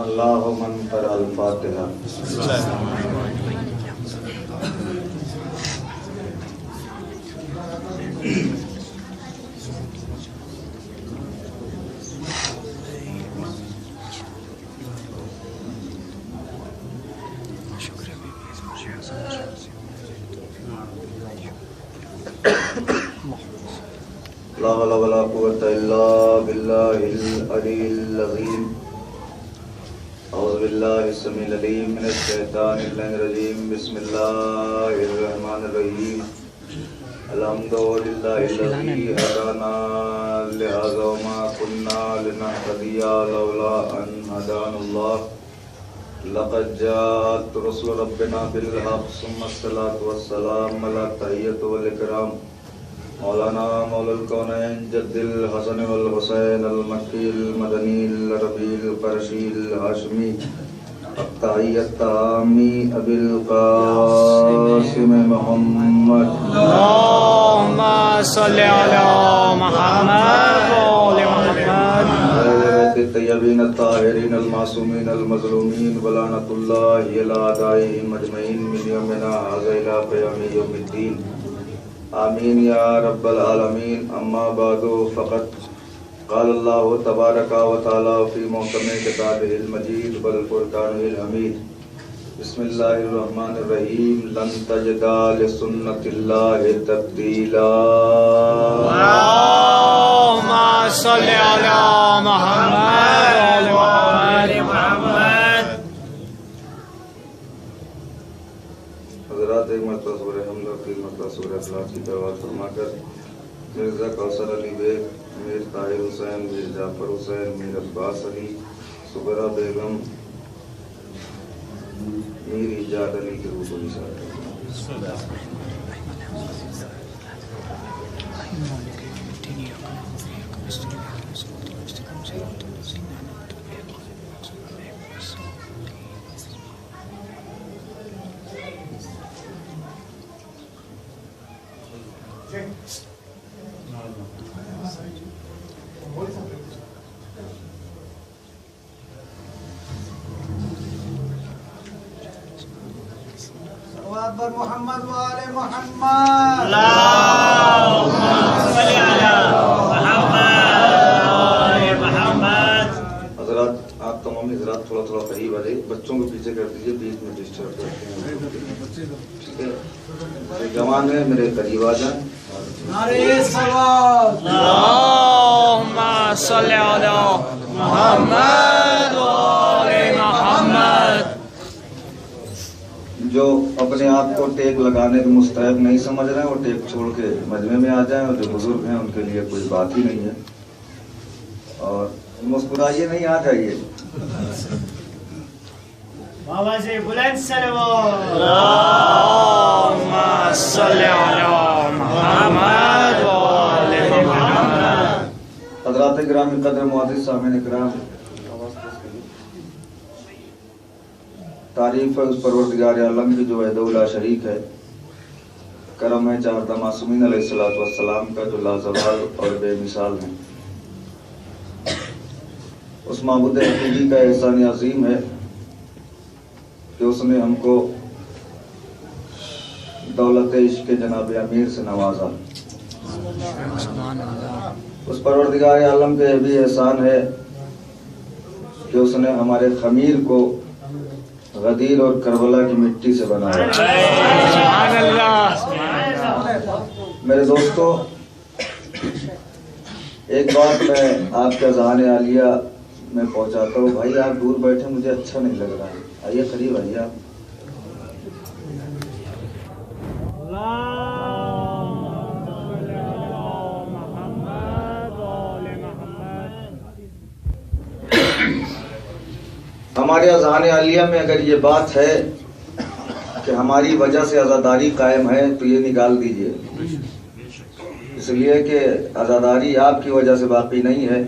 अल्लाहु मन पर अल-फातिहा। ला हौला वला कुव्वता इल्ला बिल्लाहिल अलीय्यिल अज़ीम। औज़ु बिल्लाहि समीउल अलीम मिनश शैतानिर रजीम। बिस्मिल्लाहिर रहमानिर रहीम। अल्हम्दुलिल्लाहिल्लज़ी हदाना लिहाज़ा वमा कुन्ना लिनहतदिया लौला अन हदानल्लाह। लक़द जाअत रुसुलु रब्बिना बिल हक़्क़ि सुम्मा अस्सलातु वस्सलामु अला तहिय्यति वल इकराम। मौलाना मौलुल कौनैन जद्दिल हसन वल हुसैन अल मक्कील मदनील रबील क़रशील हाशमी अत्ताहियत्तामी अबिल क़ासिम मुहम्मद। अल्लाहुम्मा सल्लि अला मुहम्मद व आलि मुहम्मद। तय्यबीन ताहिरीन अल मासूमीन अल मज़लूमीन वलानतुल्लाहि अला अदाइहिम अजमईन मिन यौमिना हाज़ा इला क़ियामि यौमिद्दीन। आमीन या रब्बल आलमीन। अम्मा बादु फ़क़द क़ाल अल्लाहु तबारका व तआला फ़ी मुहकम किताबिहिल मजीद वल फ़ुरक़ानिल हमीद। बिस्मिल्लाहिर रहमानिर रहीम। लन तजिदा लिसुन्नतिल्लाहि तब्दीला। अल्लाहुम्मा सल्लि अला मुहम्मद व आलि मुहम्मद। हज़रात एक मरतबा सूरह हमला की मरतबा सूरह इखलास की तिलावत फरमाकर मिर्ज़ा कौसर अली बेग, मीर ताहिर हुसैन, मीर जाफर हुसैन, मीर अब्बास अली, सुगरा बेगम, मीर इजाद अली के रूह को निशान करना। मोहम्मद व आले मोहम्मद। अल्लाहुम्मा सल्लि अला मुहम्मद व आलि मुहम्मद। हज़रात आप तमाम हज़रात थोड़ा थोड़ा करीब आ जाइए, बच्चों को पीछे कर दीजिए, बीच में डिस्टर्ब करते हैं। ठीक है, जवान है मेरे करीब आ जाए। नारे सलावत। अल्लाहुम्मा सल्लि अला मुहम्मद व आलि मुहम्मद। जो अपने आप को टेक लगाने के मुस्तहक नहीं समझ रहे हैं वो टेक छोड़ के मजमे में आ जाएं, और जो बुजुर्ग हैं उनके लिए कोई बात ही नहीं है। और मुस्कुराइए नहीं, आ जाइए। बाबा जी बुलंद सलवात। अल्लाहुम्मा सल्लि अला मुहम्मद व आलि मुहम्मद। हज़रात गिरामी क़द्र मुअज़्ज़िज़ सामीन इकराम, तारीफ़ है उस परवरदिगार आलम की जो वहदहु ला शरीक है। करम है चार मासूमीन अलैहिस्सलातु वस्सलाम का जो लाज़वाल और बेमिसाल है। उस माबूद हकीकी का एहसान अज़ीम है कि उसने हमको दौलत इश्क़ जनाब अमीर से नवाजा। उस परवरदिगार आलम के भी एहसान है कि उसने हमारे खमीर को गदीर और करबला की मिट्टी से बनाया। मेरे दोस्तों, एक बात मैं आपके अज़ान आलिया में पहुंचाता हूँ। भाई आप दूर बैठे, मुझे अच्छा नहीं लग रहा है, आइए करीब आइए आप। हमारे अज़ान आलिया में अगर ये बात है कि हमारी वजह से आज़ादारी कायम है तो ये निकाल दीजिए, इसलिए कि आज़ादारी आपकी वजह से बाकी नहीं है,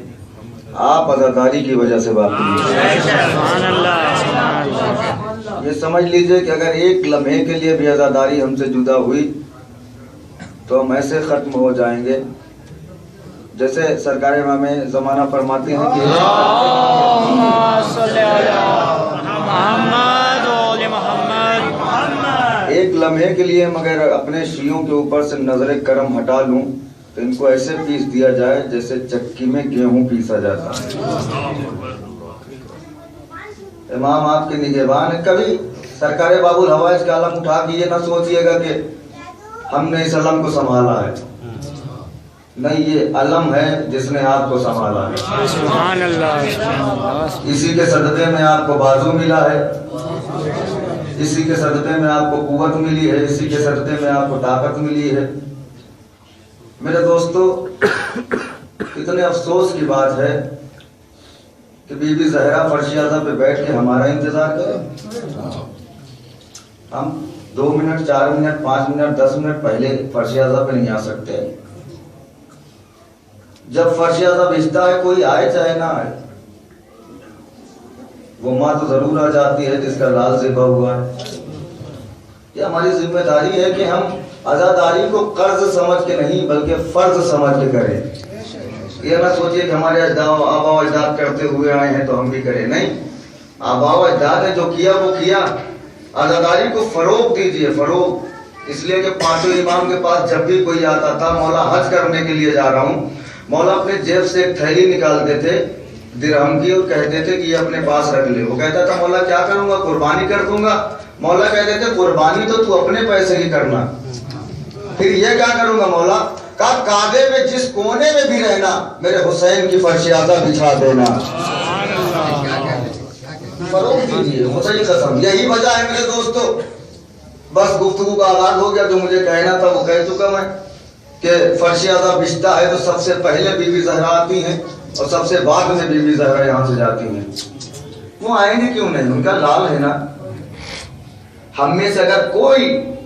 आप अज़ादारी की वजह से बाकी हैं। सुभान अल्लाह, सुभान अल्लाह। ये समझ लीजिए कि अगर एक लम्हे के लिए भी अज़ादारी हमसे जुदा हुई तो हम ऐसे ख़त्म हो जाएंगे जैसे सरकार इमाम ज़माना फरमाते हैं कि एक लम्हे के लिए मगर अपने शियों के ऊपर से नजर करम हटा लूं तो इनको ऐसे पीस दिया जाए जैसे चक्की में गेहूं पीसा जाता है। इमाम आपके निगहबान है। कभी सरकार बाबुल हवाइज का अलम उठा के ये ना सोचिएगा कि हमने इस अलम को संभाला है, नहीं, ये अलम है जिसने आपको संभाला है। सुभान अल्लाह। इसी के सदक़े में आपको बाजू मिला है, इसी के सदक़े में आपको कुव्वत मिली है, इसी के सदक़े में आपको ताकत मिली है। मेरे दोस्तों, कितने अफसोस की बात है कि बीबी ज़हरा फर्श-ए-आज़म पे बैठ के हमारा इंतजार करे। हम 2 मिनट, 4 मिनट, 5 मिनट, 10 मिनट पहले फर्श-ए-आज़म पे नहीं आ सकते। जब फर्श-ए-आज़म इस्ता है, कोई आए चाहे ना आए, वो माँ तो जरूर आ जाती है जिसका लाल ज़िबा हुआ है। ये हमारी जिम्मेदारी है कि हम आज़ादारी को कर्ज समझ के नहीं बल्कि फर्ज समझ के करें। ये ना सोचिए कि हमारे आबा अजदाद करते हुए आए हैं तो हम भी करें, नहीं, आबा अजदाद ने जो किया वो किया। आज़ादारी को फरोग दीजिए, फरोग। इसलिए कि पांचों इमाम के पास जब भी कोई आता था, मौला हज करने के लिए जा रहा हूँ, मौला अपने जेब से एक थैली निकालते थे दिरहम की और कहते थे कि ये अपने पास रख ले। वो कहता था मौला क्या करूंगा, कुर्बानी कर दूंगा। मौला कहते थे कुर्बानी तो तू अपने पैसे की करना, फिर ये क्या करूंगा मौला? कहा काबे में जिस कोने में भी रहना, मेरे हुसैन की फर्श-ए-आज़म बिछा देना। फरोग दीजिए, खुदा की कसम। यही वजह है मेरे दोस्तों। बस गुफ्तगू का आगाज हो गया, जो मुझे कहना था वो कह चुका मैं कि फर्श-ए-आज़म बिछता है तो सबसे पहले बीबी ज़हरा आती हैं और सबसे बाद में बीबी ज़हरा यहाँ से जाती हैं। वो आएंगे क्यों नहीं, उनका लाल है ना। हम में से अगर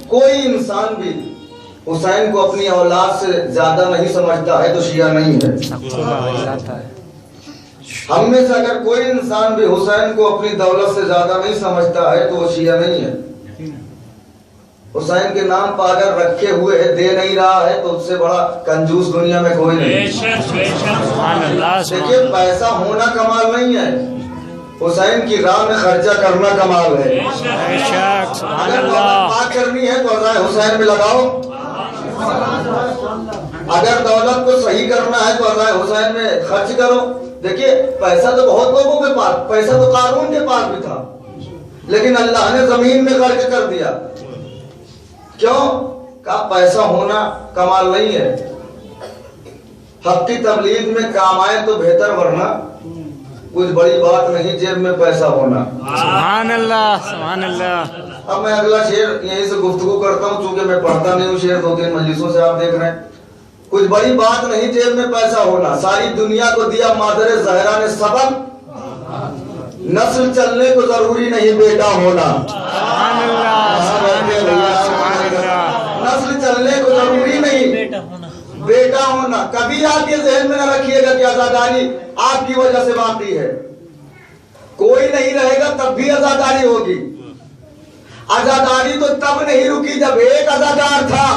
कोई इंसान भी हुसैन को अपनी औलाद से ज्यादा नहीं समझता है तो शिया नहीं है। हम में से अगर कोई इंसान भी हुसैन को अपनी दौलत से ज्यादा नहीं समझता है तो वो शिया नहीं है। हुसैन के नाम पर अगर रखे हुए है दे नहीं रहा है तो उससे बड़ा कंजूस दुनिया में कोई नहीं। देखिए, पैसा होना कमाल नहीं है, हुसैन की राह में खर्चा करना कमाल है। अगर बात करनी है तो अज़ाए हुसैन में लगाओ, अगर दौलत को सही करना है तो अज़ाए हुसैन में खर्च करो। देखिए, पैसा तो बहुत लोगों के पास, पैसा तो कारून के पास भी था, लेकिन अल्लाह ने जमीन में खर्च कर दिया। क्यों? का पैसा होना कमाल नहीं है। हक की तबलीग में काम आए तो बेहतर, वरना कुछ बड़ी बात नहीं जेब में पैसा होना। सुभान अल्लाह, सुभान अल्लाह। अब मैं अगला शेर यहीं से गुफ्तगू करता हूँ, चूंकि मैं पढ़ता नहीं हूँ शेर, 2-3 मजलिसों से आप देख रहे हैं। कुछ बड़ी बात नहीं जेब में पैसा होना, सारी दुनिया को दिया मादर ज़हरा ने सबक, नस्ल चलने को जरूरी नहीं बेटा होना। नस्ल चलने को जरूरी नहीं बेटा होना। कभी आपके जहन में न रखिएगा कि आजादारी आपकी वजह से बाकी है। कोई नहीं रहेगा तब भी आजादारी होगी। आजादारी तो तब नहीं रुकी जब एक आजादार था।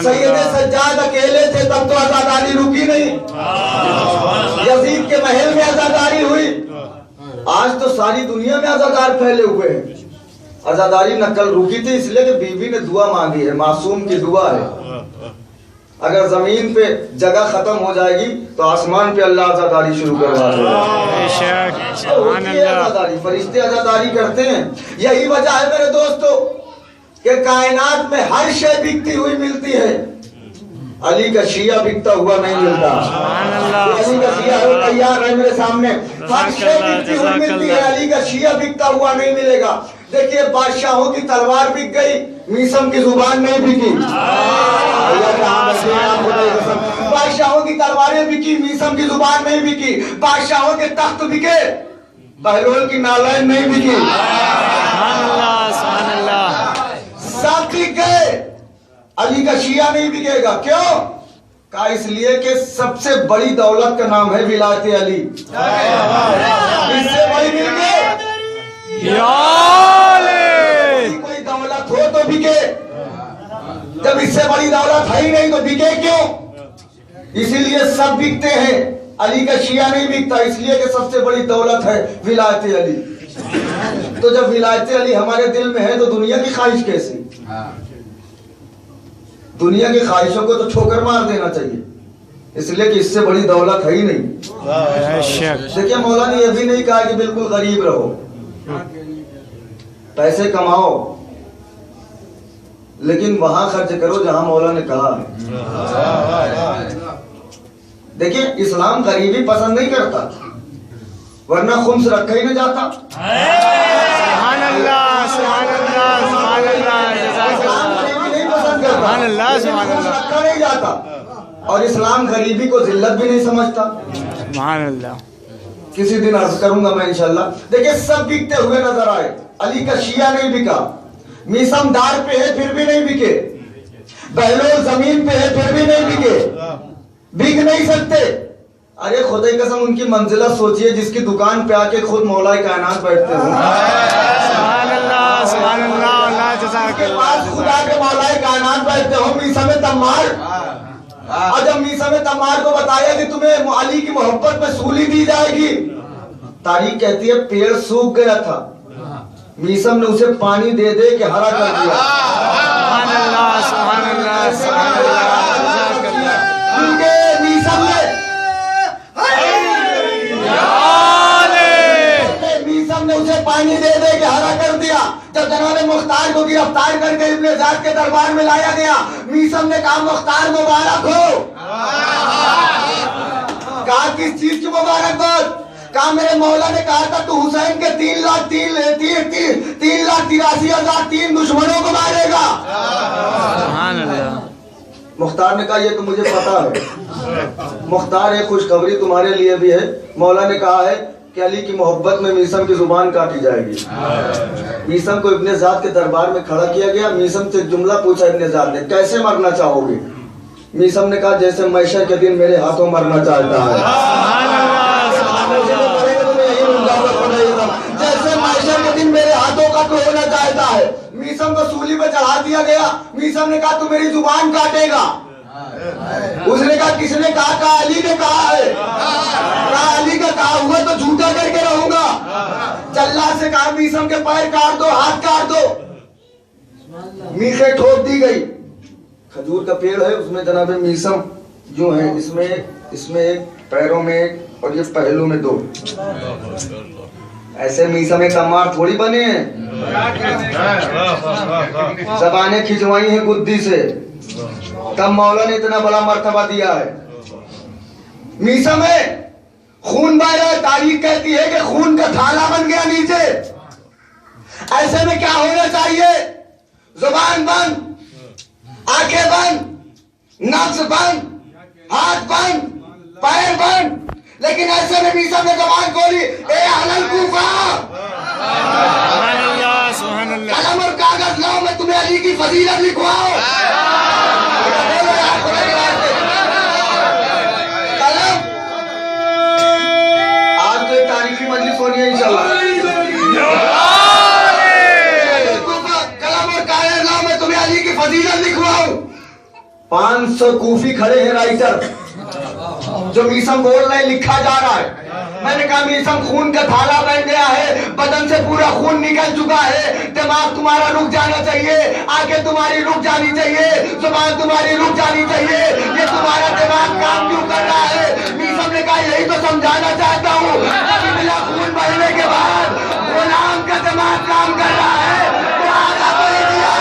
सैयद सज्जाद अकेले थे तब तो आजादारी रुकी नहीं। यजीद के महल में आजादारी हुई। आज तो सारी दुनिया में आजादार फैले हुए हैं। आजादारी न कल रुकी थी इसलिए कि बीवी ने दुआ मांगी है, मासूम की दुआ है। अगर जमीन पे जगह खत्म हो जाएगी तो आसमान पे अल्लाह आजादारी शुरू करवा देगा। फरिश्ते आजादारी करते हैं। यही वजह है मेरे दोस्तों कि कायनात में हर शय बिकती हुई मिलती है, अली का शिया बिकता हुआ नहीं मिलता। अली का शिया तैयार है मेरे सामने। हर शय बिकती हुई मिलती है, अली का शिया बिकता हुआ नहीं मिलेगा। देखिए, बादशाहों की तलवार बिक गई, मीसम की जुबान नहीं बिकी। बादशाहों की तलवारें बिकी, मीसम की जुबान नहीं बिकी। बादशाहों के तख्त बिके, बहलोल की नालायन नहीं बिकी। सब बिक गए, अली का शिया नहीं बिकेगा। क्यों? का इसलिए कि सबसे बड़ी दौलत का नाम है विलायत अली। इससे बड़ी कोई दौलत हो तो बिके, जब इससे बड़ी दौलत है ही नहीं तो बिके क्यों? इसीलिए सब बिकते हैं, अली का शिया नहीं बिकता, इसलिए कि सबसे बड़ी दौलत है विलायत अली। तो जब विलायत अली हमारे दिल में है तो दुनिया की ख्वाहिश कैसी? दुनिया की ख्वाहिशों को तो ठोकर मार देना चाहिए, इसलिए कि इससे बड़ी दौलत है ही नहीं। देखिए मौला ने यह भी नहीं कहा कि बिल्कुल गरीब रहो, पैसे कमाओ, लेकिन वहां खर्च करो जहां मौला ने कहा है। देखिए इस्लाम गरीबी पसंद नहीं करता, वरना खुम्स रखा ही नहीं जाता। सुभान अल्लाह, सुभान अल्लाह, सुभान अल्लाह, गरीबी नहीं पसंद करता, सुभान अल्लाह, सुभान खुम्स अल्लाह। रखा नहीं जाता, और इस्लाम गरीबी को जिल्लत भी नहीं समझता। सुभान अल्लाह। किसी दिन अर्ज करूंगा मैं इंशाल्लाह। देखिए सब बिकते हुए नजर आए, अली का शिया नहीं बिका, मीसम दार पे है फिर भी नहीं बिके, बहलोल जमीन पे है फिर भी नहीं बिके, बिक नहीं सकते। अरे खुदा की कसम उनकी मंजिला सोचिए जिसकी दुकान पे आके खुद मौलाए कायनात बैठते हो। सुभान अल्लाह, सुभान अल्लाह, अल्लाह जज़ाकल्लाह। खुदा के मौलाए कायनात बैठते हो मीसम तम्मार। और जब मीसम तम्मार को बताया कि तुम्हें अली की मोहब्बत में सूली दी जाएगी, तारीख कहती है पेड़ सूख गया था, मीसम ने उसे पानी दे दे के हरा कर दिया। सुभान अल्लाह, सुभान अल्लाह, सुभान अल्लाह, उनके मीसम ने उसे पानी दे दे के हरा कर दिया। जब जनाब मुख्तार को गिरफ्तार करके इब्ने ज़ाद के दरबार में लाया गया, मीसम ने कहा मुख्तार मुबारक हो। कहा किस चीज की मुबारकबाद? कहा मेरे मौला ने कहा था तू हुसैन के 3,83,000 तीन दुश्मनों को मारेगा। सुभान अल्लाह। मुख्तार ने कहा ये तो मुझे पता है मुख्तार, एक खुशखबरी तुम्हारे लिए भी है। मौला ने कहा है कि अली की मोहब्बत में मीसम की जुबान काटी जाएगी। मीसम को इब्ने ज़ाद के दरबार में खड़ा किया गया। मीसम से जुमला पूछा इब्ने ज़ाद ने, कैसे मरना चाहोगे? मीसम ने कहा जैसे मैशर के दिन मेरे हाथों मरना चाहता है। जैसे मैशर के दिन मेरे हाथों का तो होना चाहता है। मीसम को सूली पे चढ़ा दिया गया। मीसम ने कहा तू मेरी जुबान काटेगा। उसने कहा किसने कहा? अली ने कहा है। कहा अली का कहा हुआ तो झूठा करके रहूंगा। जल्लाद से कहा मीसम के पैर काट दो, हाथ काट दो। मीखे ठोक दी गई। खजूर का पेड़ है, उसमें जनाब मीसम जो है, इसमें एक, पैरों में एक और ये पहलू में 2। ऐसे मीसम तम्मार थोड़ी बने हैं, ज़बानें खिंचवाई हैं गुद्दी से, तब मौला ने इतना बड़ा मर्तबा दिया है। मीसम में खून बह रहा है, तारीख कहती है कि खून का थाला बन गया नीचे। ऐसे में क्या होना चाहिए? जुबान बंद, आंखें बंद, नफ्स बंद, हाथ बंद, पैर बंद। लेकिन ऐसे में मीसम ने जबान खोली, ए अहलल कूफा, सुभान अल्लाह, सुभान अल्लाह। कलम और कागज लाओ, मैं तुम्हें अली की फजीलत लिखवाऊं। कलम, आज तो एक तारीखी मजलिस होनी है इंशाल्लाह। कलम और कागज लाओ, मैं तुम्हें अली की फजीलत लिखवाऊं। 500 कूफी खड़े हैं राइटर, जो मीसम बोल रहे लिखा जा रहा है। मैंने कहा मीसम खून का थाला बन गया है, बदन से पूरा खून निकल चुका है, दिमाग तुम्हारा रुक जाना चाहिए, आंखें तुम्हारी रुक जानी चाहिए, जुबान तुम्हारी रुक जानी चाहिए। ये तुम्हारा दिमाग काम क्यों कर रहा है? मीसम ने कहा यही तो समझाना चाहता हूँ। बिना खून बहने के बाद गुलाम का दिमाग काम कर रहा है तो आधा कोई दिया।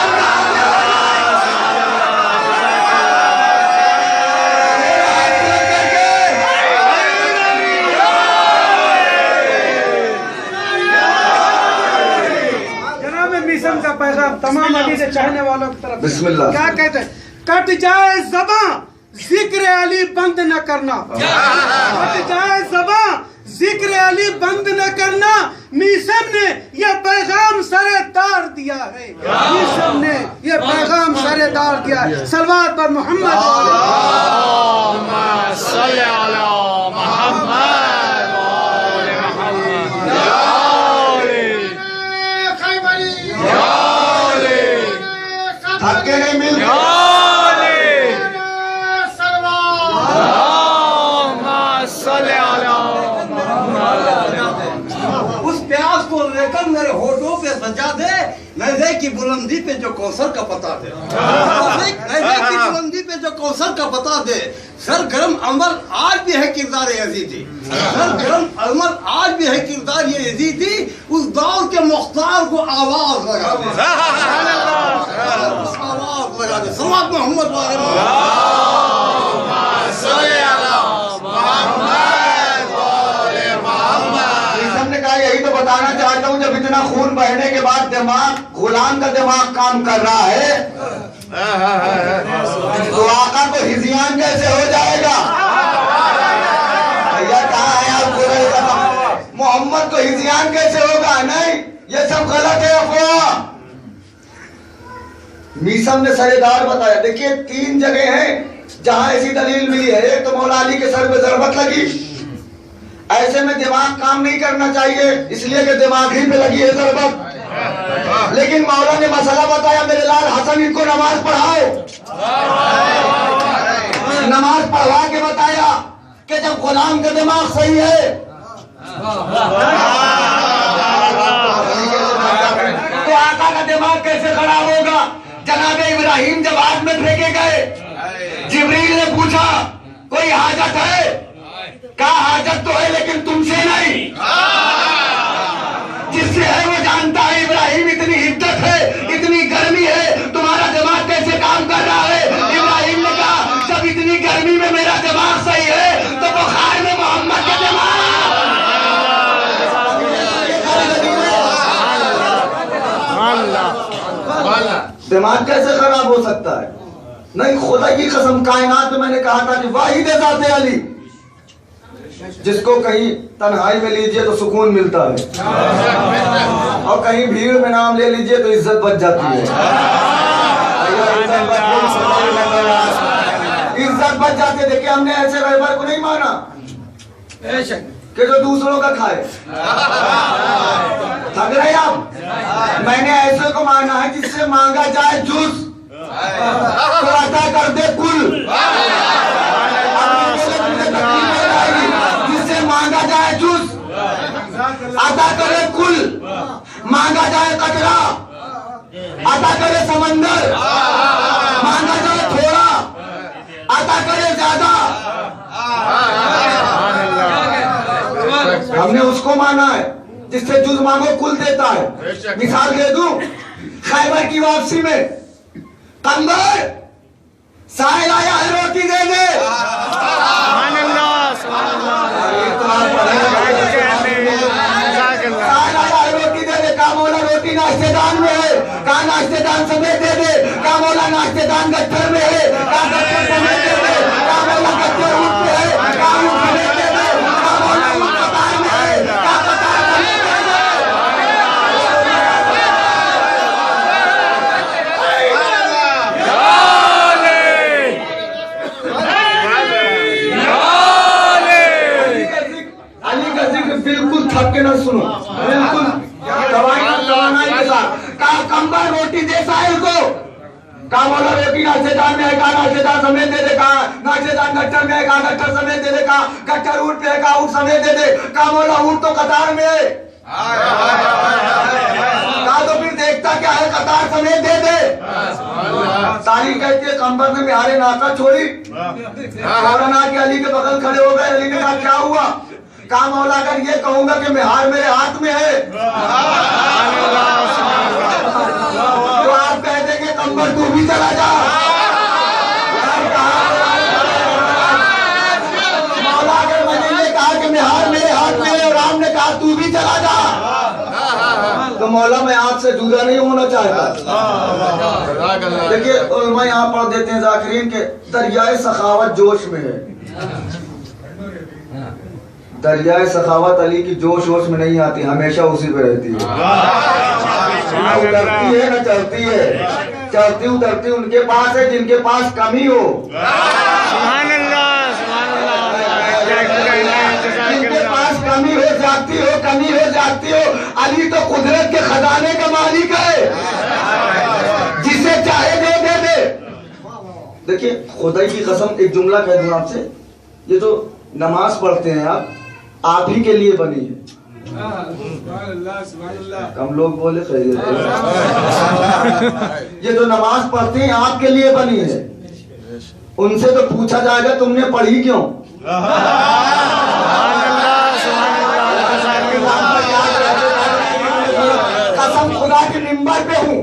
का पैगाम तमाम अली से चाहने वालों की तरफ बिस्मिल्लाह। क्या कहते हैं? कट जाए ज़बां जिक्र अली बंद न करना, कट जाए ज़बां जिक्र अली बंद न करना, मीसम ने ये पैगाम सरेदार दिया है। मीसम ने ये पैगाम सरेदार दिया है। सलवात पर मोहम्मद थके नहीं मिल उस प्यास को लेकर मेरे होठों पे सजा दे, नज़े की बुलंदी पे जो कौसर का पता दे, नज़े की बुलंदी पे जो कौसर का पता दे। सरगर्म अमर आज भी है किरदार यजीदी, सरगर्म अमर आज भी है किरदार ये यजीदी। उस दौर के मुख्तार को आवाज लगा दे, आवाज लगा दे। सल्लल्लाहु मोहम्मद वाले यही तो बताना चाहता हूँ, जब इतना खून बहने के बाद दिमाग, गुलाम का दिमाग काम कर रहा है, तो आका को हिजियान कैसे हो जाएगा? भैया कहाँ है आप? मोहम्मद को हिजियान कैसे होगा? नहीं, ये सब गलत है, अफवाह। मीसम ने सरेदार बताया। देखिए 3 जगह हैं जहां ऐसी दलील मिली है। एक तो मौला अली के सर पे ज़रबत लगी, ऐसे में दिमाग काम नहीं करना चाहिए, इसलिए कि दिमाग ही पे लगी है ज़रबत। लेकिन मौला ने मसला बताया, मेरे लाल हसन इनको नमाज पढ़ाओ। नमाज पढ़वा के बताया कि जब गुलाम का दिमाग सही है तो आका का दिमाग कैसे खराब होगा? जनाब इब्राहिम जब आग में फेंके गए, जिब्रील ने पूछा कोई हाजत है? कहा हाजत तो है लेकिन तुमसे नहीं। जिससे है वो जानता है इब्राहिम इतनी हिद्दत है, इतनी गर्मी है, तुम्हारा दिमाग कैसे काम कर रहा है? इब्राहिम ने कहा जब इतनी गर्मी में मेरा दिमाग सही है तो बुखार में मोहम्मद का दिमाग कैसे खराब हो सकता है? नहीं, खुदा की कसम, कायनात में मैंने कहा था कि वाहिद ज़ाते अली, जिसको कहीं तन्हाई में लीजिए तो सुकून मिलता है और कहीं भीड़ में नाम ले लीजिए तो इज्जत बच जाती है। इज्जत बच जाती है। देखिए हमने ऐसे रहबर को नहीं माना कि जो दूसरों का खाए। थक रहे आप? मैंने ऐसे को माना है जिससे मांगा जाए जूस तो अदा कर दे कुल, जिससे मांगा जाए जूस अदा करे कुल, मांगा जाए कचरा अदा करे समंदर, मांगा जाए थोड़ा अदा करे ज्यादा। हमने उसको माना है जिससे जुज मांगो कुल देता है। मिसाल दे दूं, खैबर की वापसी में कंबर साहिल आया है, रोटी दे दे। रोटी दे दे, का मौला रोटी नाश्तेदान में है, का नाश्तेदान समेत दे दे, का मौला नाश्तेदान गट्ठर में है, का गट्ठर समेत दे दे, का मौला गट्ठर ऊँट पे है, का ऊँट समेत दे दे, का मौला ऊँट कतार में है, का कतार समेत दे दे। बिल्कुल थक के न सुनो, बिल्कुल दवाई के साथ। का कंबल रोटी दे साहिल को, का बोला रोटी नाश्तेदान में है, का नाश्तेदान समेत दे दे, का नाश्तेदान गट्ठर में है, का गट्ठर समेत दे दे, का गट्ठर ऊँट पे है, का ऊँट समेत दे दे, का बोला ऊँट तो कतार में है, का तो फिर देखता क्या है, कतार समेत दे दे। तारीख कहती है कंबर ने बिहारे नाका छोड़ी, मौलाना के अली के बगल खड़े हो गए। अली ने कहा क्या हुआ? कहा मौला अगर ये कहूंगा कि बिहार मेरे हाथ में है तो आप कह देंगे कंबर तू भी चला जा। मौला अगर मैंने ये कहा कि बिहार मेरे हाथ में है और राम ने कहा तू भी चला जा, तो मौला मैं आपसे जुदा नहीं होना चाहता। देखिए उलमा यहाँ पढ़ देते हैं जाकिरीन के दरियाए सखावत जोश में है, दरियाए सखावत अली की जोश वोश में नहीं आती, हमेशा उसी पे रहती है। उतरती है ना चढ़ती है, चढ़ती उतरती उनके पास है जिनके पास कमी हो, जिनके पास कमी हो जाती हो, कमी हो जाती हो। अली तो कुदरत के खजाने का मालिक है, जिसे चाहे दे दे दे। देखिए खुदाई की कसम, एक जुमला कह दूं आपसे, ये जो नमाज पढ़ते हैं आप ही के लिए बनी है। कम लोग बोले खैरियत है। ये जो नमाज पढ़ते हैं आपके लिए बनी है। उनसे तो पूछा जाएगा तुमने पढ़ी क्यों? कसम खुदा के मिंबर पे हूँ,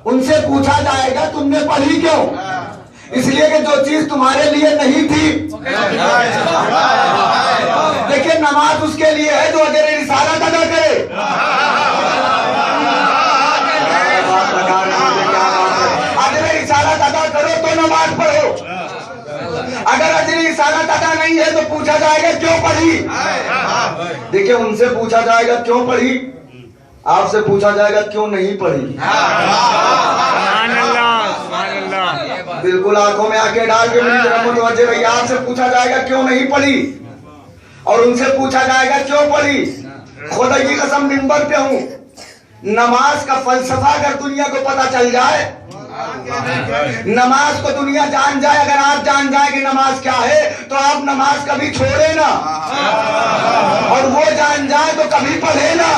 उनसे पूछा जाएगा तुमने पढ़ी क्यों? इसलिए कि जो चीज तुम्हारे लिए नहीं थी। देखिए नमाज उसके लिए है जो अजर रिसालत अदा करे। अजर रिसालत अदा करो तो नमाज पढ़ो। अगर अजर रिसालत अदा नहीं है तो पूछा जाएगा क्यों पढ़ी। देखिए उनसे पूछा जाएगा क्यों पढ़ी, आपसे पूछा जाएगा क्यों नहीं पढ़ी। बिल्कुल आंखों में आके डाल के मेरी तरफ मुतवज्जे रहिए। आपसे पूछा जाएगा क्यों नहीं पढ़ी, और उनसे पूछा जाएगा क्यों पढ़ी। खुदा की कसम मिंबर पे हूँ, नमाज का फलसफा अगर दुनिया को पता चल जाए, नमाज को दुनिया जान जाए, अगर आप जान जाए कि नमाज क्या है, तो आप नमाज कभी छोड़े ना, और वो जान जाए तो कभी पढ़े ना।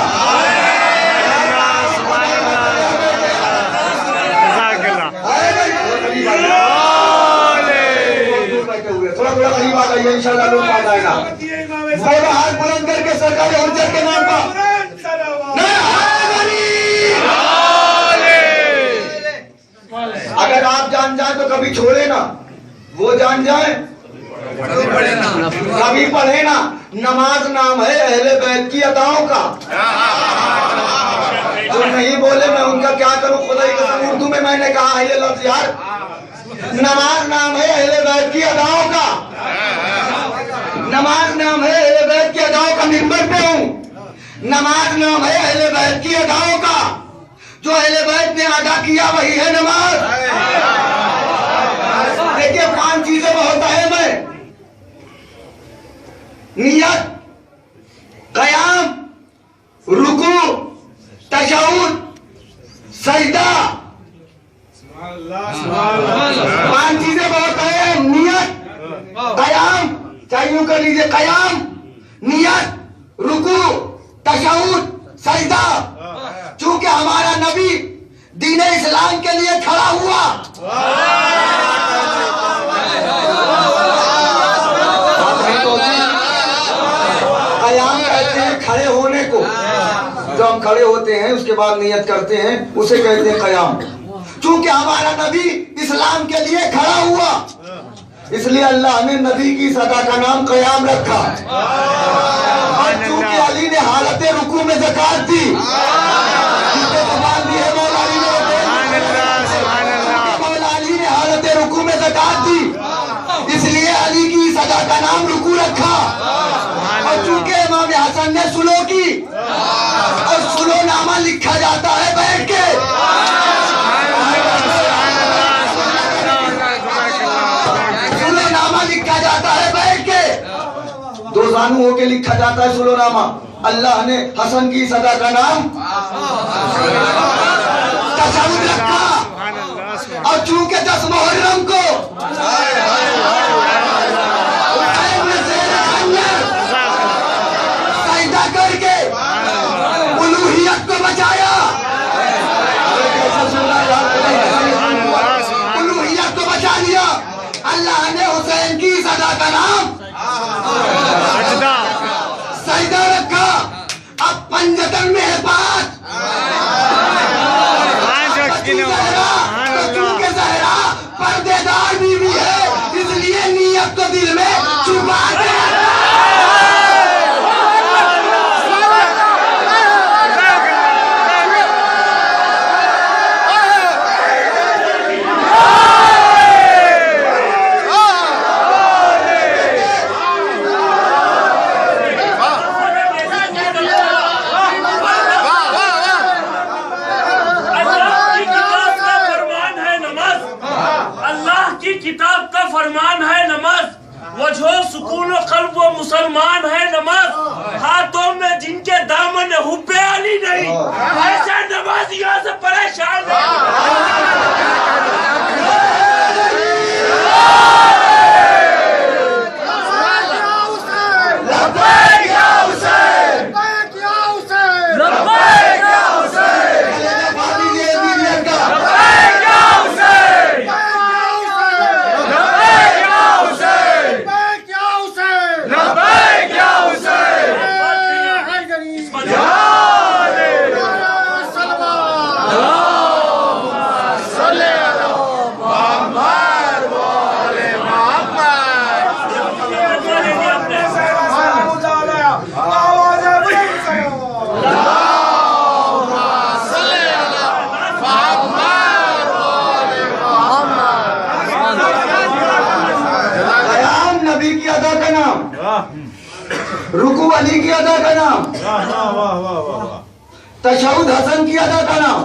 थोड़ा थोड़ा करीब आ जाइए, इंशाल्लाह लोग आ जाएगा। हाथ बुलंद करके सरकारी हुज्जत के नाम पर अगर आप जान जाए तो कभी छोड़े ना, वो जान जाए कभी पढ़े ना। नमाज नाम है अहले बैत की अदाओं का। जो नहीं बोले मैं उनका क्या करूं, खुदा की कसम उर्दू में मैंने कहा है ये लफ्ज यार। नमाज नाम है अहले बैत की अदाओं का, नमाज नाम है अहले बैत की अदाओं का। मिंबर पे हूँ, नमाज नाम है अहले बैत की अदाओं का। जो अहले बैत ने अदा किया वही है नमाज। देखिए 5 चीजें बहुत अहम है, नियत, कयाम, रुकू, तशहुद, सजदा। 5 चीजें बहुत है, नियत, कयाम, चाहे यूं कर लीजिए, कयाम, नियत, रुकू, तशहुद, सजदा। चूंकि हमारा नबी दीन इस्लाम के लिए खड़ा हुआ, कयाम कहते हैं खड़े होने को। जो हम खड़े होते हैं उसके बाद नियत करते हैं उसे कहते हैं कयाम। चूंकि हमारा नबी इस्लाम के लिए खड़ा हुआ, इसलिए अल्लाह ने नबी की सदा का नाम कयाम रखा। और चूंकि अली ने हालत रुकू में ज़कात दी, अली ने हालत रुकू में ज़कात दी, इसलिए अली की सदा का नाम रुकू रखा। और चूंकि इमाम हसन ने सुलो की, और सुलो नामा लिखा जाता है बैठ के, सुलो नामा लिखा जाता है बैठ के, 2 जानू होके लिखा जाता है सुलो नामा। अल्लाह ने हसन की सदा का नाम तशहुद रखा। और चूंकि 10 मुहर्रम को सजदा करके उलूहियत को बचाया, उलूहियत को बचा लिया। अल्लाह ने हुसैन की सदा का नाम सजदा रखा। अब पंजतन में है 5, क्योंकि ज़हरा पर्देदार बीवी है, इसलिए नियत को दिल में छुपा दे। फरमान है नमाज, वजहो सुकून कल्ब वो मुसलमान है नमाज, हाथों में जिनके दामन हुब्बे अली नहीं, ऐसा नमाजियों से परेशान रुकू अली की अदा का नाम, तशहुद हसन की अदा का नाम,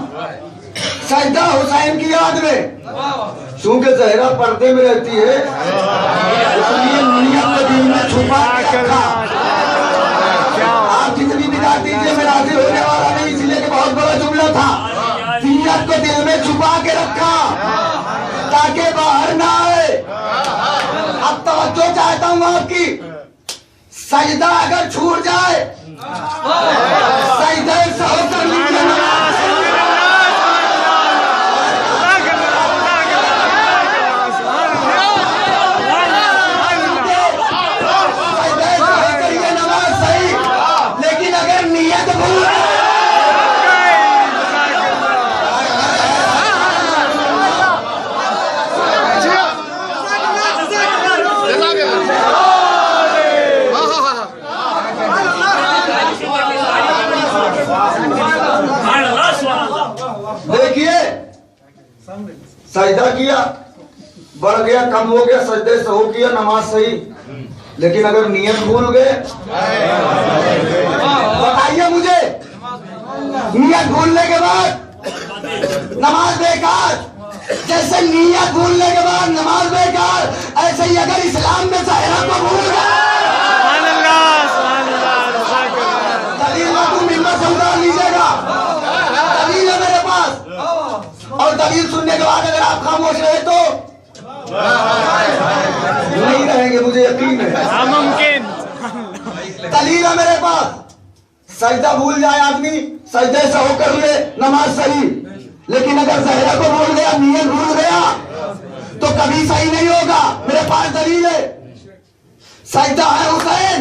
सजदा हुसैन की याद में। चूंकि जहरा पर्दे में रहती है इसलिए नियत को दिल में छुपा के रखा। आप जितनी भी दाद दीजिए मैं राजी होने वाला नहीं, इसलिए कि बहुत बड़ा जुमला था। नियत को दिल में छुपा के रखा ताकि बाहर ना आए। अब तवज्जो चाहता हूँ आपकी, सजदा अगर छूट जाए सजदे से होकर लीजिए नमाज, सजदे से होकर ये नमाज सही, लेकिन अगर नियत भूल देखिए सजदा किया, बढ़ गया कम हो गया, सजदे से हो किया नमाज सही, लेकिन अगर नियत भूल गए बताइए मुझे, नियत भूलने के बाद नमाज बेकार। जैसे नियत भूलने के बाद नमाज बेकार, ऐसे ही अगर इस्लाम में ज़ाहिरा को भूल गए लीजिएगा, दलील है मेरे पास, और दलील सुनने के बाद अगर आप खामोश रहे तो नहीं रहेंगे, मुझे यकीन है। नामुमकिन। दलील है मेरे पास। सजदा भूल जाए आदमी, सजदे से होकर ले नमाज सही, लेकिन अगर ज़हरा को भूल गया, नियत भूल गया तो कभी सही नहीं होगा। मेरे पास दलील है, सजदा है हुसैन,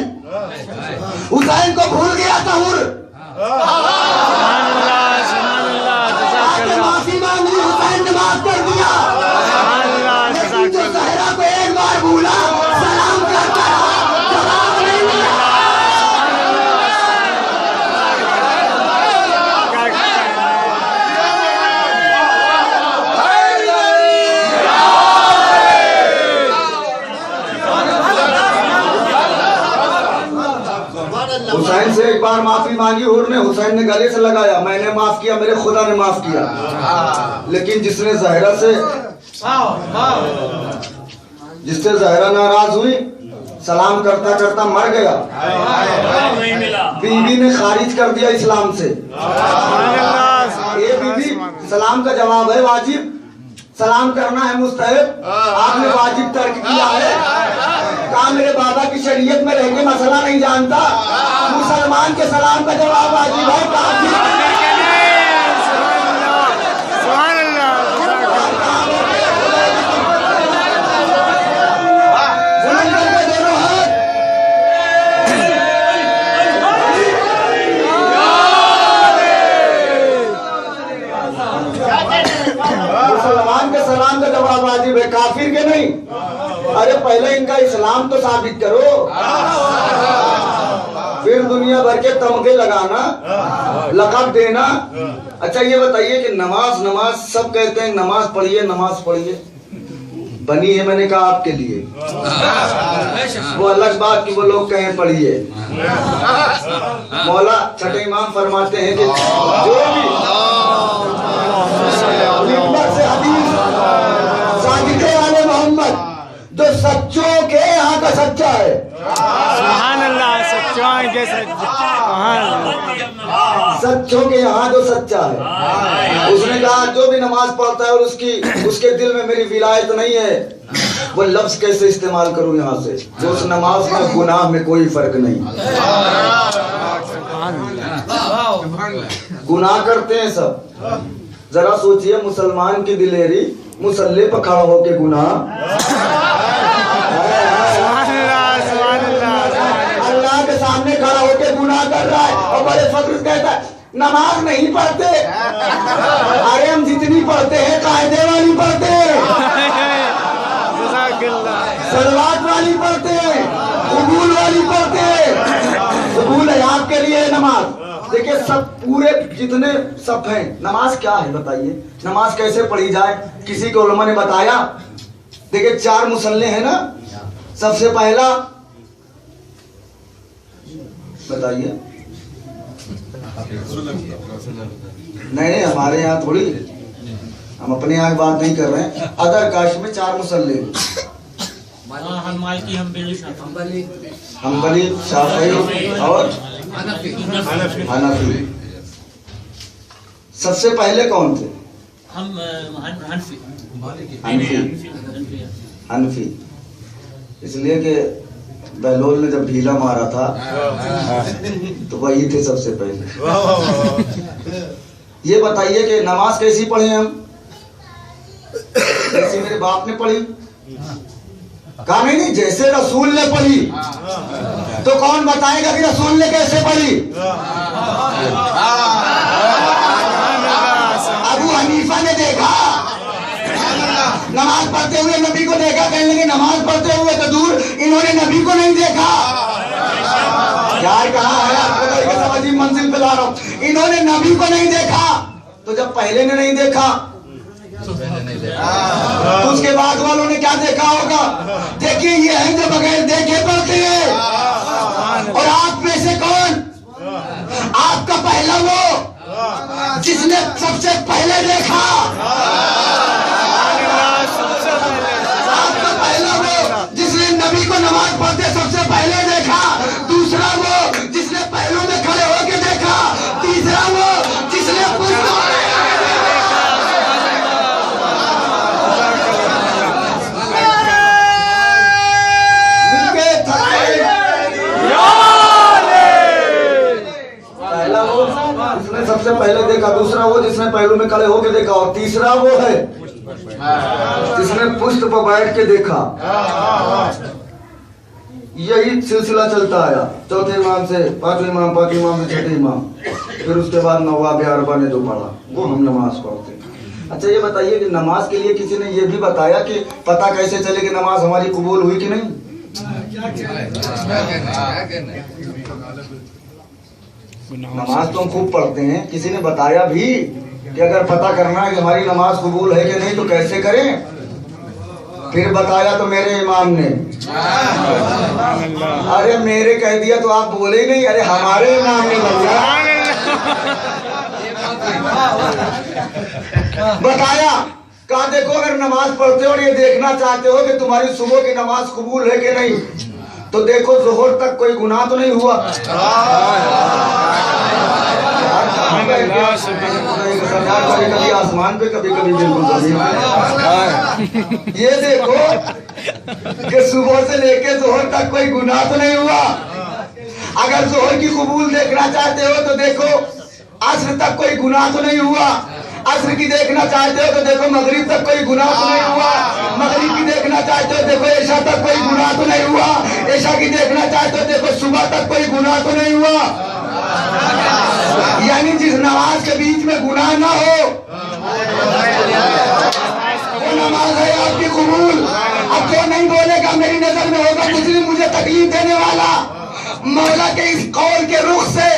हुसैन को भूल गया तहुर, माफी मांग ली, हुसैन ने माफ कर दिया, लेकिन जो ज़हरा को एक बार भूला सलाम करता रहा, जवाब नहीं मिला। हुसैन से एक बार माफी मांगी हुर ने, हुसैन ने गले से लगाया, मैंने माफ किया, मेरे खुदा ने माफ किया। लेकिन जिससे ज़हरा नाराज हुई, सलाम करता करता मर गया, बीवी ने खारिज कर दिया इस्लाम से। ये बीवी, सलाम का जवाब है वाजिब, सलाम करना है मुस्तहब, आपने वाजिब तर्क किया है। कहा मेरे बाबा की शरीयत में रह के मसला नहीं जानता, मुसलमान के सलाम का जवाब वाजिब है, काफी। मुसलमान के सलाम का जवाब वाजिब है, काफिर के नहीं। अरे पहले इनका इस्लाम तो साबित करो, फिर दुनिया भर के तमगे लगाना, लक़ब देना। अच्छा ये बताइए कि नमाज नमाज सब कहते हैं, नमाज पढ़िए नमाज पढ़िए, बनी है मैंने कहा आपके लिए, वो अलग बात कि वो लोग कहें पढ़िए। मौला छठे इमाम फरमाते हैं कि जो भी से हदीस सादिक़े वाले मोहम्मद, जो सच्चों के यहाँ जो सच्चा है, उसने कहा जो भी नमाज पढ़ता है और उसके दिल में मेरी विलायत नहीं है, वो लफ्ज कैसे इस्तेमाल करूं यहाँ से, जो उस नमाज में गुनाह में कोई फर्क नहीं। गुनाह करते हैं सब। जरा सोचिए, मुसलमान की दिलेरी मुसल्ले पर खड़ा होके गुनाह, अल्लाह के सामने खड़ा होके गुनाह कर रहा है और बड़े फख्र से कहता है नमाज नहीं पढ़ते। अरे हम जितनी पढ़ते हैं कायदे वाली पढ़ते हैं, सलवात वाली पढ़ते हैं, कबूल वाली पढ़ते हैं। कबूल है आपके लिए नमाज। देखिए सब पूरे जितने सब हैं, नमाज क्या है बताइए, नमाज कैसे पढ़ी जाए, किसी के उलमा ने बताया। देखिए 4 मुसल्ले हैं ना। सबसे पहला बताइए, नहीं हमारे यहाँ थोड़ी, हम अपने यहाँ की बात नहीं कर रहे हैं, अदर कास्ट में 4 मुसल्ले, हम्बली, शाफी और हनफी। सबसे पहले कौन थे? हनफी। इसलिए कि बहलोल ने जब ढीला मारा था तो वही थे सबसे पहले। ये बताइए कि नमाज कैसी पढ़े हम? जैसे मेरे बाप ने पढ़ी? कहा नहीं, जैसे रसूल ने पढ़ी। तो कौन बताएगा कि रसूल ने कैसे पढ़ी? अबू हनीफा ने देखा नमाज पढ़ते हुए, नबी को देखा, कहने लगे नमाज पढ़ते हुए तो दूर, इन्होंने नबी को नहीं देखा। क्या कहा है आपको, समझी मंजिल पे ला रहा हूं। इन्होंने नबी को नहीं देखा, तो जब पहले ने नहीं देखा तो उसके बाद वालों ने क्या देखा होगा? देखिए ये है जो बगैर देखे पढ़ते हैं। और आप में से कौन, आपका पहला वो जिसने सबसे पहले देखा, आपका पहला वो जिसने नबी को नमाज पढ़ते सबसे पहले देखा, दूसरा वो जिसने पहलों में खड़े होकर देखा, तीसरा वो जिसने सबसे पहले देखा, दूसरा वो जिसने पहलू में खड़े होके देखा, और तीसरा वो है जिसने पुष्ट पर बैठ के देखा। यही सिलसिला चलता आया, चौथे इमाम से पांचवें इमाम, पांचवें इमाम से छठे इमाम, फिर उसके बाद नवाब अरबा ने जो पढ़ा वो हम नमाज पढ़ते हैं। अच्छा ये बताइए कि नमाज के लिए किसी ने ये भी बताया कि पता कैसे चले कि नमाज हमारी कबूल हुई कि नहीं? नमाज तो हम खूब पढ़ते हैं, किसी ने बताया भी कि अगर पता करना है कि हमारी नमाज कबूल है कि नहीं तो कैसे करें? फिर बताया तो मेरे इमाम ने। अरे मेरे कह दिया तो आप बोले ही नहीं, अरे हमारे इमाम ने बताया। कहा देखो अगर नमाज पढ़ते हो और ये देखना चाहते हो कि तुम्हारी सुबह की नमाज कबूल है कि नहीं, तो देखो जोहर तक कोई गुनाह तो नहीं हुआ। कभी आसमान पे, कभी कभी बिल्कुल जमीन पे। ये देखो कि सुबह से लेके जोहर तक कोई गुनाह तो नहीं हुआ। अगर जोहर की कबूल देखना चाहते हो तो देखो अस्र तक कोई गुनाह तो नहीं हुआ। अस्र की देखना चाहते हो तो देखो मगरिब तक कोई गुनाह तो नहीं हुआ। मगरिब की देखना चाहते हो देखो ऐशा तक कोई गुनाह तो नहीं हुआ। ऐशा की देखना चाहते हो देखो सुबह तक कोई गुनाह तो नहीं हुआ। यानी जिस नमाज के बीच में गुनाह ना हो वो नमाज है आपकी कबूल। अब जो नहीं बोलेगा मेरी नजर में होगा कुछ भी मुझे तकलीफ देने वाला। मौला के इस कौल के रुख से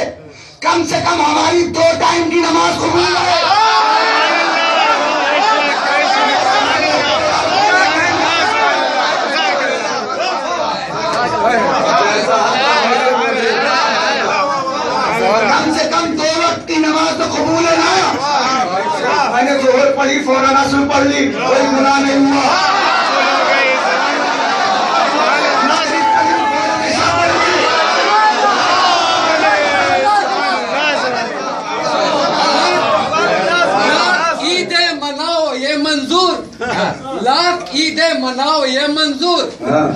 कम हमारी 2 टाइम की नमाज कबूल है। कम से कम 2 वक्त की नमाज तो कबूल है ना। मैंने जोहर पढ़ी, फौरन असर पढ़ ली, कोई गुनाह नहीं हुआ। मंजूर, लाख ईदें मनाओ ये मंजूर।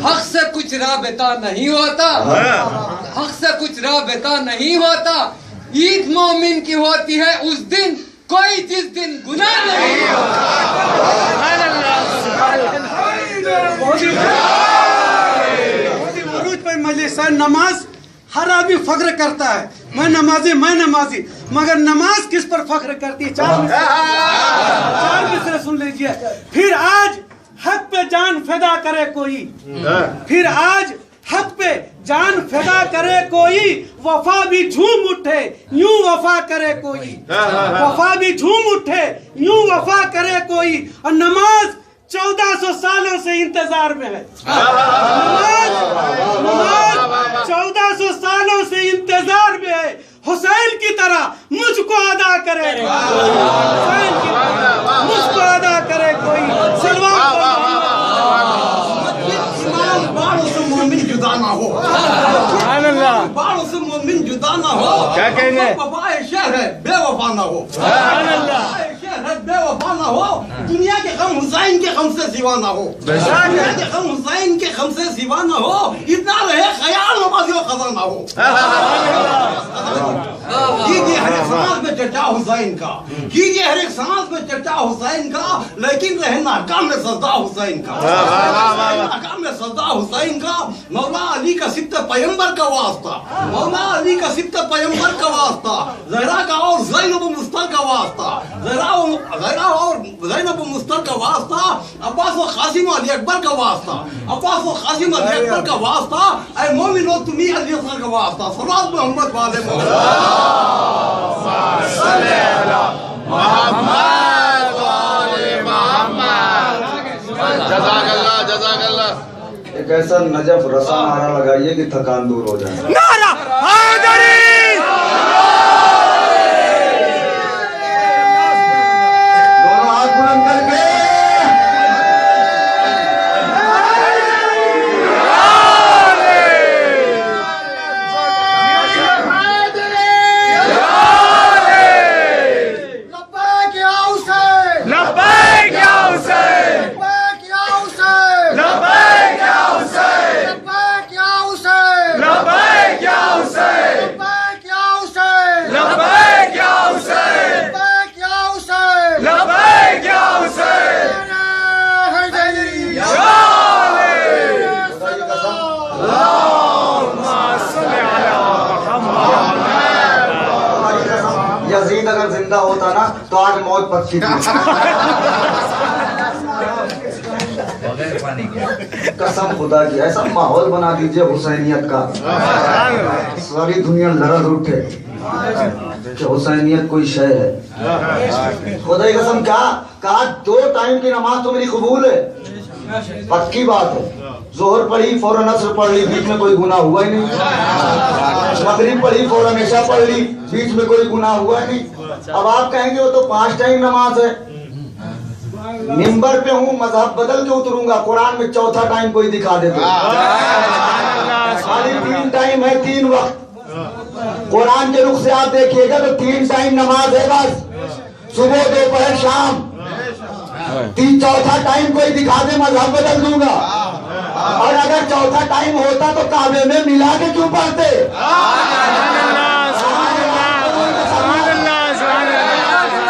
हक से कुछ राबता नहीं होता, हक से कुछ राबता नहीं होता। ईद मोमिन की होती है उस दिन, कोई जिस दिन गुनाह नहीं होता। मजलिस नमाज हर आदमी फख्र करता है, मैं नमाजी मगर नमाज किस पर फख्र करती है? चार मिसरे सुन लीजिए। फिर आज हक पे जान फिदा करे कोई, फिर आज हक पे जान फिदा करे कोई, वफा भी झूम उठे यूं वफा करे कोई, वफा भी झूम उठे यूं वफा करे कोई। और नमाज 1400 सालों से इंतजार में है, नमाज 1400 सालों से इंतजार में है। हुसैन की तरह मुझको अदा करे, हुसैन की तरह मुझको अदा करे कोई। बालों से मोमिन जुदा ना हो, बालों से मोमिन जुदा ना हो। क्या कहेंगे? वफाए शहर है बेवफा ना हो, बेवफा ना हो। दुनिया के गम हुसैन के गम से सिवा ना हो, दुनिया के गम हुसैन के गम से सिवा ना हो। इतना रहे ख्याल नमाजियों कदर ना हो। कीजिए हर एक समाज में चर्चा हुसैन का, कीजिए हर एक समाज में चर्चा हुसैन का, लेकिन रहे नाकाम में सजदा हुसैन का, नाकाम में सजदा हुसैन का। मौला अली का सिब्त पैगंबर का वास्ता, मौला अली का सिब्त पैगंबर का वास्ता, ज़हरा का और ज़ैनब मुस्तर का वास्ता, ज़हरा और ज़ैनब मुस्तर का वास्ता, अब्बास व क़ासिम अली अकबर का वास्ता, अब्बास व क़ासिम अली अकबर का वास्ता। ऐ मोमिनो तुम्ही अली असगर का वास्ता। सलात मोहम्मद वाले एक ऐसा नजफ रसा नारा लगाइए कि थकान दूर हो जाए। नारा हैदरी, दोनों हाथ बुलंद करके यजीद अगर जिंदा होता ना तो आज मौत पक्की थी। कसम खुदा की ऐसा माहौल बना दीजिए हुसैनियत का, सारी दुनिया लरज उठे कि हुसैनियत कोई शय है। खुदा की कसम कहा 2 टाइम की नमाज तो मेरी कबूल है, पक्की बात है। जोहर पढ़ी फौरन असर पढ़ ली, बीच में कोई गुनाह हुआ ही नहीं। मगरिब पढ़ी फौरन इशा पढ़ ली, बीच में कोई गुनाह हुआ ही नहीं। अब आप कहेंगे वो तो 5 टाइम नमाज है। मिंबर पे हूँ, मजहब बदल के उतरूंगा, कुरान में 4था टाइम कोई दिखा दे तो। खाली 3 टाइम है, 3 वक्त। कुरान के रुख से आप देखिएगा तो 3 टाइम नमाज है बस, सुबह दोपहर शाम। 4था टाइम कोई दिखा दे, मजहब बदल दूंगा। और अगर 4था टाइम होता तो काबे में मिला के क्यों पढ़ते?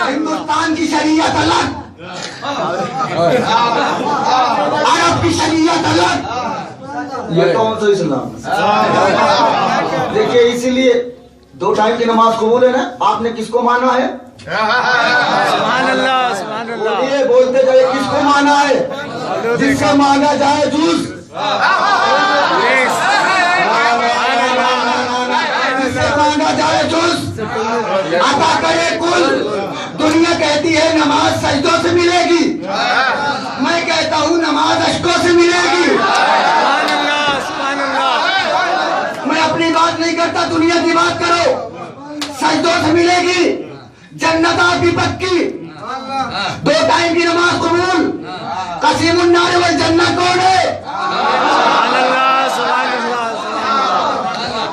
हिंदुस्तान की शरीयत अलग, अरब की शरीयत अलग, ये कौन सा इस्लाम? देखिए इसीलिए 2 टाइम की नमाज कबूल है ना। आपने किसको माना है? बोलिए, बोलते जाए किसको माना है? जिससे मांगा जाए जूस, जिससे मांगा जाए जूस अता करे कुल। दुनिया कहती है नमाज सजदों से मिलेगी, मैं कहता हूँ नमाज अश्कों से मिलेगी। मैं अपनी बात नहीं करता, दुनिया की बात करो। सजदों से मिलेगी, जन्नत आपकी पक्की। 2 टाइम की नमाज कबूल। कसीमुन नार वल जन्नत कौन है?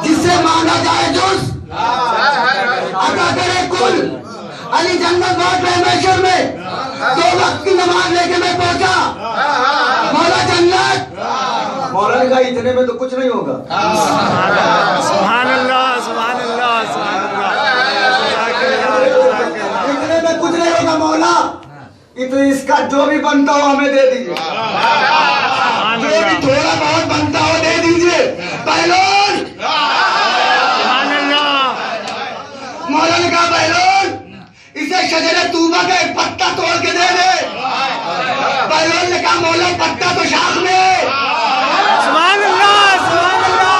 जिससे मांगा जाए जुज अता करे कुल। अली जन्नत बात है महशर में, 2 वक्त की नमाज लेके मैं पहुंचा, मौला जन्नत, मौला ने कहा इतने में तो कुछ नहीं होगा। सुभान अल्लाह, सुभान अल्लाह, सुभान अल्लाह। इतने में कुछ नहीं होगा मौला, इतने इसका जो भी बनता हो हमें दे दीजिए, जो भी थोड़ा बहुत बनता हो दे दीजिए। पहलवान, मौला ने कहा पहलवान इसे शजरे तूबा का एक पत्ता तोड़ के दे दे। पहलवान ने कहा मौला पत्ता तो शाख में है। सुभान अल्लाह, सुभान अल्लाह,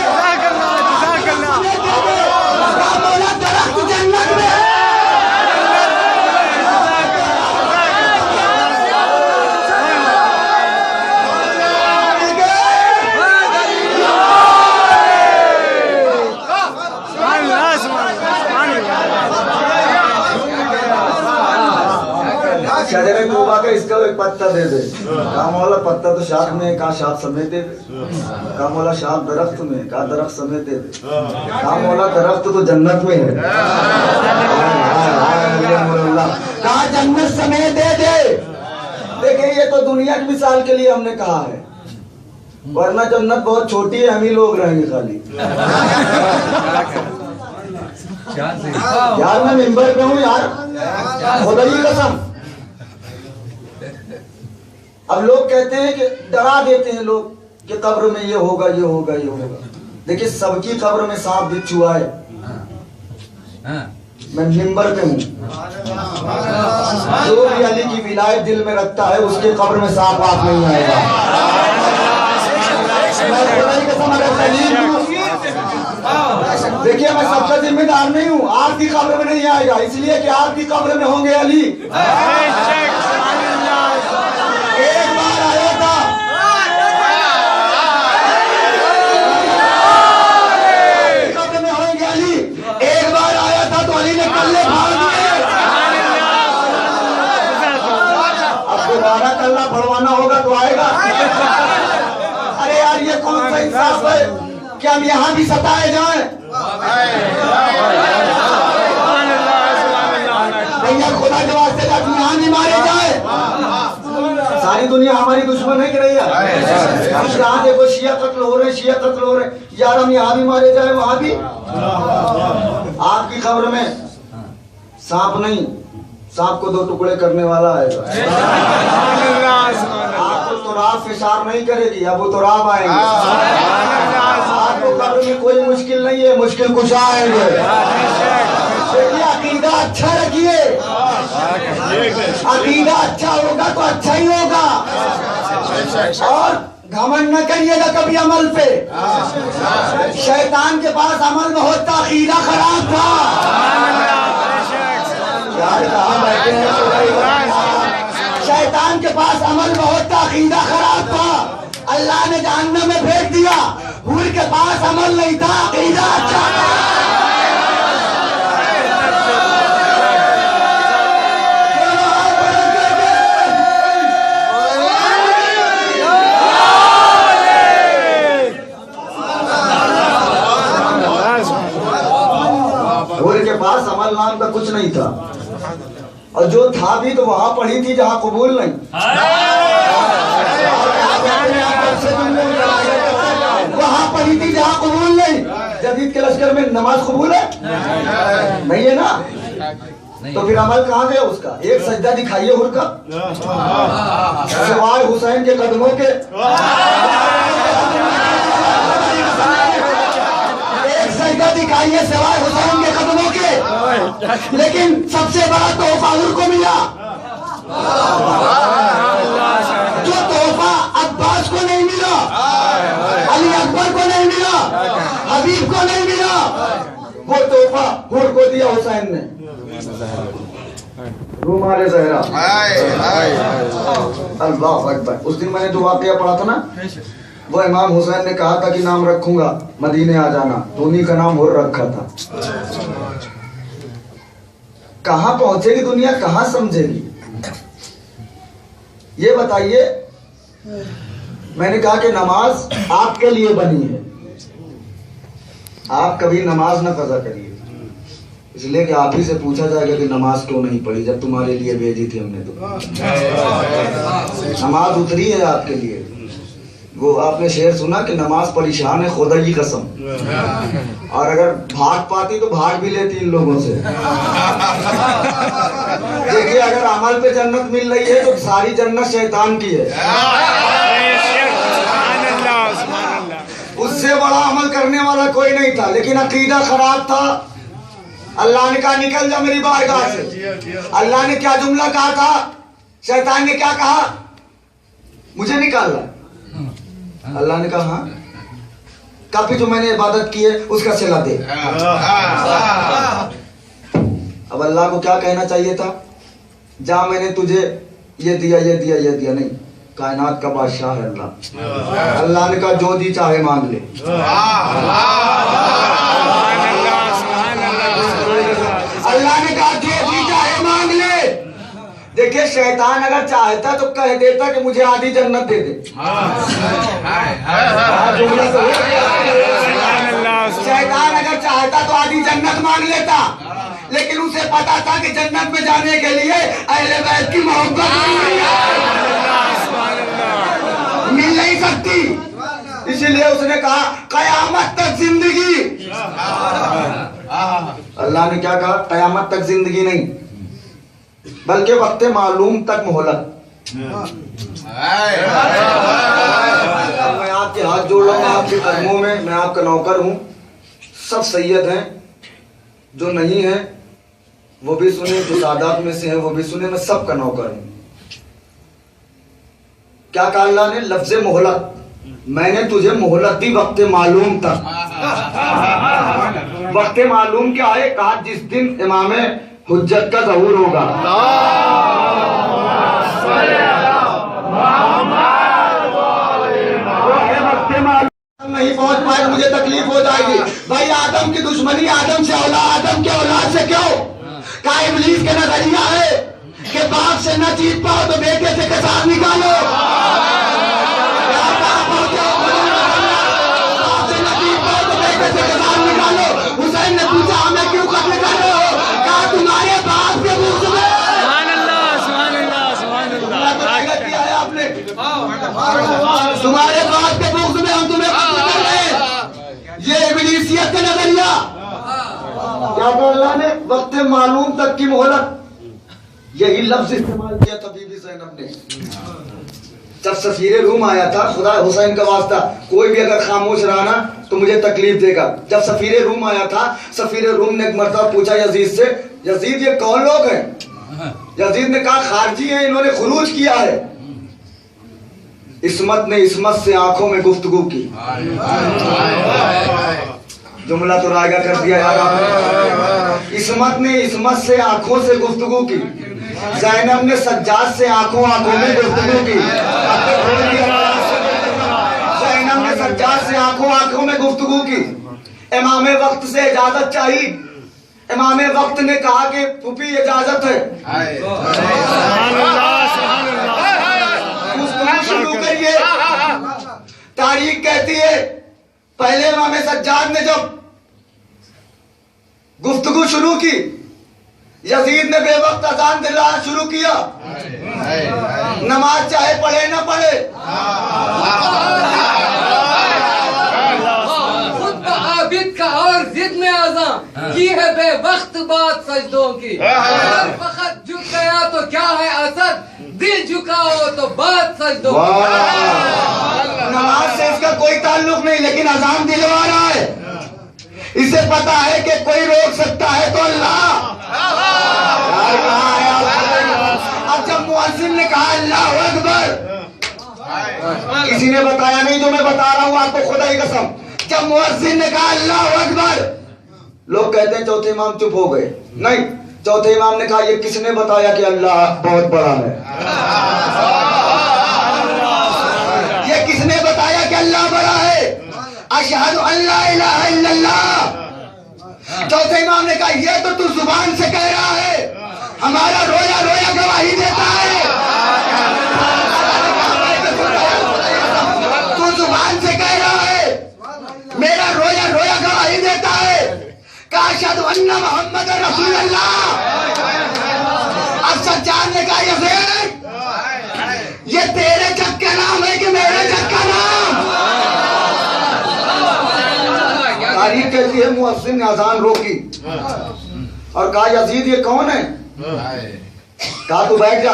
जज़ाक अल्लाह, जज़ाक अल्लाह। मौला दरख्त जन्नत में है। शजरे तूबा का इसका एक पत्ता दे दे। कहा मौला पत्ता तो शाख में, कहा शाख समेत दे दे। कहा मौला शाख दरख्त में, कहा दरख्त समेत दे दे। कहा मौला दरख्त तो जन्नत में है। कहा जन्नत समेत दे दे। देखिए ये तो दुनिया की मिसाल के लिए हमने कहा है, वरना जन्नत बहुत छोटी है, हम ही लोग रहेंगे खाली। यार मैं मिंबर पे हूँ यार, खुदा की कसम। अब लोग कहते हैं कि डरा देते हैं लोग कि कब्र में ये होगा, ये होगा, ये होगा। देखिए सबकी कब्र में सांप बिच्छू आए, मैं मिंबर पे हूँ। जो भी अली की विलायत दिल में रखता है उसके कब्र में सांप आप नहीं आएगा। मैं खुदा की कसम अगर सलीम हूँ, देखिए मैं सबका जिम्मेदार नहीं हूँ, आपकी कब्र में नहीं आएगा, इसलिए कि आपकी कब्र में होंगे अली। एक बार आया था, कब्र में होंगे अली। एक बार आया था तो अली ने कल्ले फाड़ दिए। अब दोबारा कल्ला फड़वाना होगा तो आएगा। अरे यार ये कौन सा इंसाफ है कि हम यहाँ भी सताए जाएं? भैया खुदा के वास्ते यहाँ नहीं मारे जाए। सारी दुनिया हमारी दुश्मन है कि नहीं है? हम यहाँ देखो शिया कत्ल हो रहे, शिया कत्ल हो रहे, यार हम यहाँ भी मारे जाए वहां भी। आपकी खबर में सांप नहीं, सांप को 2 टुकड़े करने वाला आएगा। आपको तुराब फिशार नहीं करेगी, अब वो तुराब आएंगे। आपको कब्र में कोई मुश्किल नहीं है, मुश्किल कुशा आएंगे। देखिए अकीदा अच्छा रखिए, अकीदा अच्छा होगा तो अच्छा ही होगा। और घमंड न करिएगा कभी अमल पे। शैतान के पास अमल बहुत था, अकीदा खराब था। यार कहाँ बैठे हैं? शैतान के पास अमल बहुत था, अकीदा खराब था, अल्लाह ने जहन्नम में फेंक दिया। हूर के पास अमल नहीं था, अकीदा अच्छा था। के पास अमल नाम का कुछ नहीं था, और जो था भी तो वहां पढ़ी थी जहां कबूल नहीं। वहां पढ़ी थी जहां कबूल नहीं। जदीद के लश्कर में नमाज कबूल है नहीं है ना, तो फिर अमल कहाँ गया उसका? एक सजदा दिखाइए हुर का, सिवाय हुसैन के कदमों के। एक सजदा दिखाइए सिवाय हुसैन के कदमों के। लेकिन सबसे बड़ा तोहफा हुर को मिला, जो तोहफा अब्बास को नहीं मिला, अली अकबर को नहीं मिला, हबीब को नहीं मिला, वो तोहफा हुर को दिया हुसैन ने। रूमाले ज़हरा। अल्लाह अकबर। उस दिन मैंने जो वाकया पढ़ा था ना, वो इमाम हुसैन ने कहा था कि नाम रखूंगा मदीने आ जाना, तो उन्हीं का नाम हुर रखा था। कहां पहुंचेगी दुनिया, कहां समझेगी? ये बताइए। मैंने कहा कि नमाज आपके लिए बनी है, आप कभी नमाज ना कज़ा करिए। इसलिए कि आप ही से पूछा जाएगा कि नमाज क्यों नहीं पढ़ी जब तुम्हारे लिए भेजी थी हमने। तो नमाज उतरी है आपके लिए। वो आपने शेर सुना कि नमाज परेशान है खुदा की कसम, और अगर भाग पाती तो भाग भी लेती इन लोगों से। देखिए अगर अमल पे जन्नत मिल रही है तो सारी जन्नत शैतान की है। उससे बड़ा अमल करने वाला कोई नहीं था, लेकिन अकीदा खराब था। अल्लाह ने कहा निकल जा मेरी बारगाह से। अल्लाह ने क्या जुमला कहा था? शैतान ने क्या कहा? मुझे निकालना। अल्लाह ने कहा हाँ, काफी जो मैंने इबादत की है उसका सिला दे। अब अल्लाह को क्या कहना चाहिए था? जा मैंने तुझे ये दिया ये दिया ये दिया। नहीं, कायनात का बादशाह है अल्लाह। अल्लाह ने कहा जो दी चाहे मांग ले। अल्लाह ने कहा जो दी चाहे मांग ले। देखिए शैतान अगर चाहता तो कह देता कि मुझे आधी जन्नत दे दे। शैतान अगर चाहता तो आधी जन्नत मांग लेता, लेकिन उसे पता था कि जन्नत में जाने के लिए अहले बैत की मोहब्बत मिल नहीं सकती। इसीलिए उसने कहा कयामत तक जिंदगी। अल्लाह ने क्या कहा? कयामत तक जिंदगी नहीं, बल्कि वक्त मालूम तक मोहलत। मैं आपके हाथ जोड़ रहा हूँ, आपके कदमों में। मैं आपका नौकर हूँ। सब सैयद हैं, जो नहीं है वो भी सुने, जो सादात में से है वो भी सुने। मैं सबका नौकर हूँ। क्या कहा अल्लाह ने? लफ्ज़ मोहलत। मैंने तुझे मोहलत दी वक्त मालूम तक। वक्त मालूम क्या है? कहा जिस दिन इमाम हुज्जत का ज़हूर होगा। नहीं पहुंच पाए मुझे तकलीफ हो जाएगी। भाई आदम की दुश्मनी आदम के औलाद से क्यों? क्या इब्लीस के नजरिया है कि बाप से न जीत पाओ तो बेटे से कसार निकालो। बाप से न जीत पाओ तो बेटे से कसार निकालो। हुसैन ने पूछा हमें क्यों कत्ल कर रहे हो? कहा तुम्हारे बाप के मुंह में। किया है आपने? तुम्हारे बाप के मुंह में हम तुम्हें कत्ल कर रहे हैं। ये इब्लीसियत का नजरिया। क्या कहा अल्लाह ने? वक्त मालूम तक की मोहलत। यही लफ्ज इस्तेमाल किया था बीबी ज़ैनब ने जब सफीर रूम आया था। खुदा हुसैन का वास्ता, कोई भी अगर खामोश रहा ना तो मुझे तकलीफ देगा। जब सफीर रूम आया था, सफीर रूम ने एक मर्तबा पूछा यजीद से, यजीद ये कौन लोग हैं? यजीद ने कहा खारजी हैं, इन्होंने खुरूज किया है। इस्मत ने इस्मत से आंखों में गुफ्तगू की। जुमला तो रायगा कर दिया यार आपने। इस्मत ने इस्मत से आंखों से गुफ्तगू की। ज़ैनब ने सज्जाद से आंखों में गुफ्तगू की। ज़ैनब ने सज्जाद से आंखों में गुफ्तगू की। इमाम वक्त से इजाजत चाहिए। इमाम वक्त ने कहा कि फूफी इजाजत है। गुफ्तगू शुरू करिए। तारीख कहती है पहले इमाम सज्जाद ने जब गुफ्तगू शुरू की, यजीद ने बेवक्त अजान दिलाना शुरू किया। नमाज चाहे पढ़े ना पढ़े। खुद आबिद का और जिद में अज़ां की है बेवक्त बात सजदों की। अगर फकत झुक गया तो क्या है असद, दिल झुकाओ तो बात सजदों की। नमाज से इसका कोई ताल्लुक नहीं, लेकिन अजान दिलवा रहा है। इसे पता है कि कोई रोक सकता है तो अल्लाह। अब जब मुअज्जिन ने कहा अल्लाहु अकबर, किसी ने बताया नहीं, जो मैं बता रहा हूं आपको खुदा की कसम। जब मुअज्जिन ने कहा अल्लाहु अकबर, लोग कहते हैं चौथे इमाम चुप हो गए। नहीं, चौथे इमाम ने कहा ये किसने बताया कि अल्लाह बहुत बड़ा है? ये किसने बताया कि अल्लाह बड़ा है? अशहदु अल्ला इलाहा इल्लल्लाह। चौथे इमाम ने कहा ये तो तू जुबान से कह रहा है, हमारा रोया रोया गवाही देता है। तू जुबान से कह रहा है, मेरा रोया रोया गवाही देता है। अशहदु अन्ना मुहम्मद अल्लाह। अब सज्जाद ने कहा यजीद ये तेरे जग का नाम है कि मेरे जग का नाम? तारीख कहती है मुअज्जिन ने अजान रोकी और कहा यजीद ये कौन है? कहा तू बैठ जा,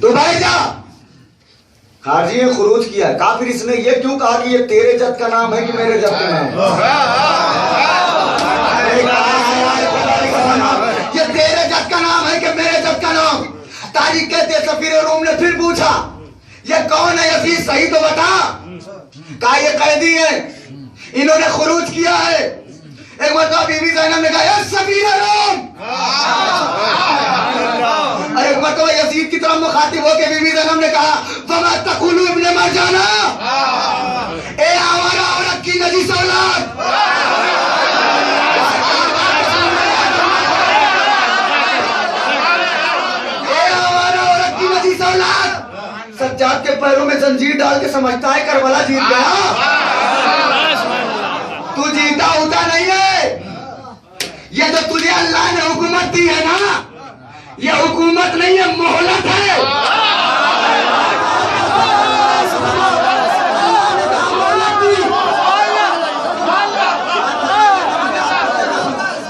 तू बैठ जा। खारजी ने खुरूज किया। कहा फिर इसने ये क्यों कहा कि ये तेरे जद का नाम है कि मेरे जद का नाम? ये तेरे जद का नाम है कि मेरे जद का नाम? तारीख कहते सफीर रूम ने फिर पूछा ये कौन है यजीद, सही तो बता। कहा ये कैदी है, इन्होंने खुरूज किया है। एक मरतबा बीबी ज़ैनब ने कहा सफीर रूम, और एक मरतबा यजीद की तरफ मुखातिब होकर बीबी ज़ैनब ने कहा वमा तकुलू इब्ने मरजाना, ए आवारा औरत की नजीस औलाद। सज्जाद के पैरों में जंजीर डाल के समझता है करबला जीत गया। तू जीता होता नहीं है। ये तो तुझे अल्लाह ने हुकूमत दी है ना, ये हुकूमत नहीं है, मोहलत है।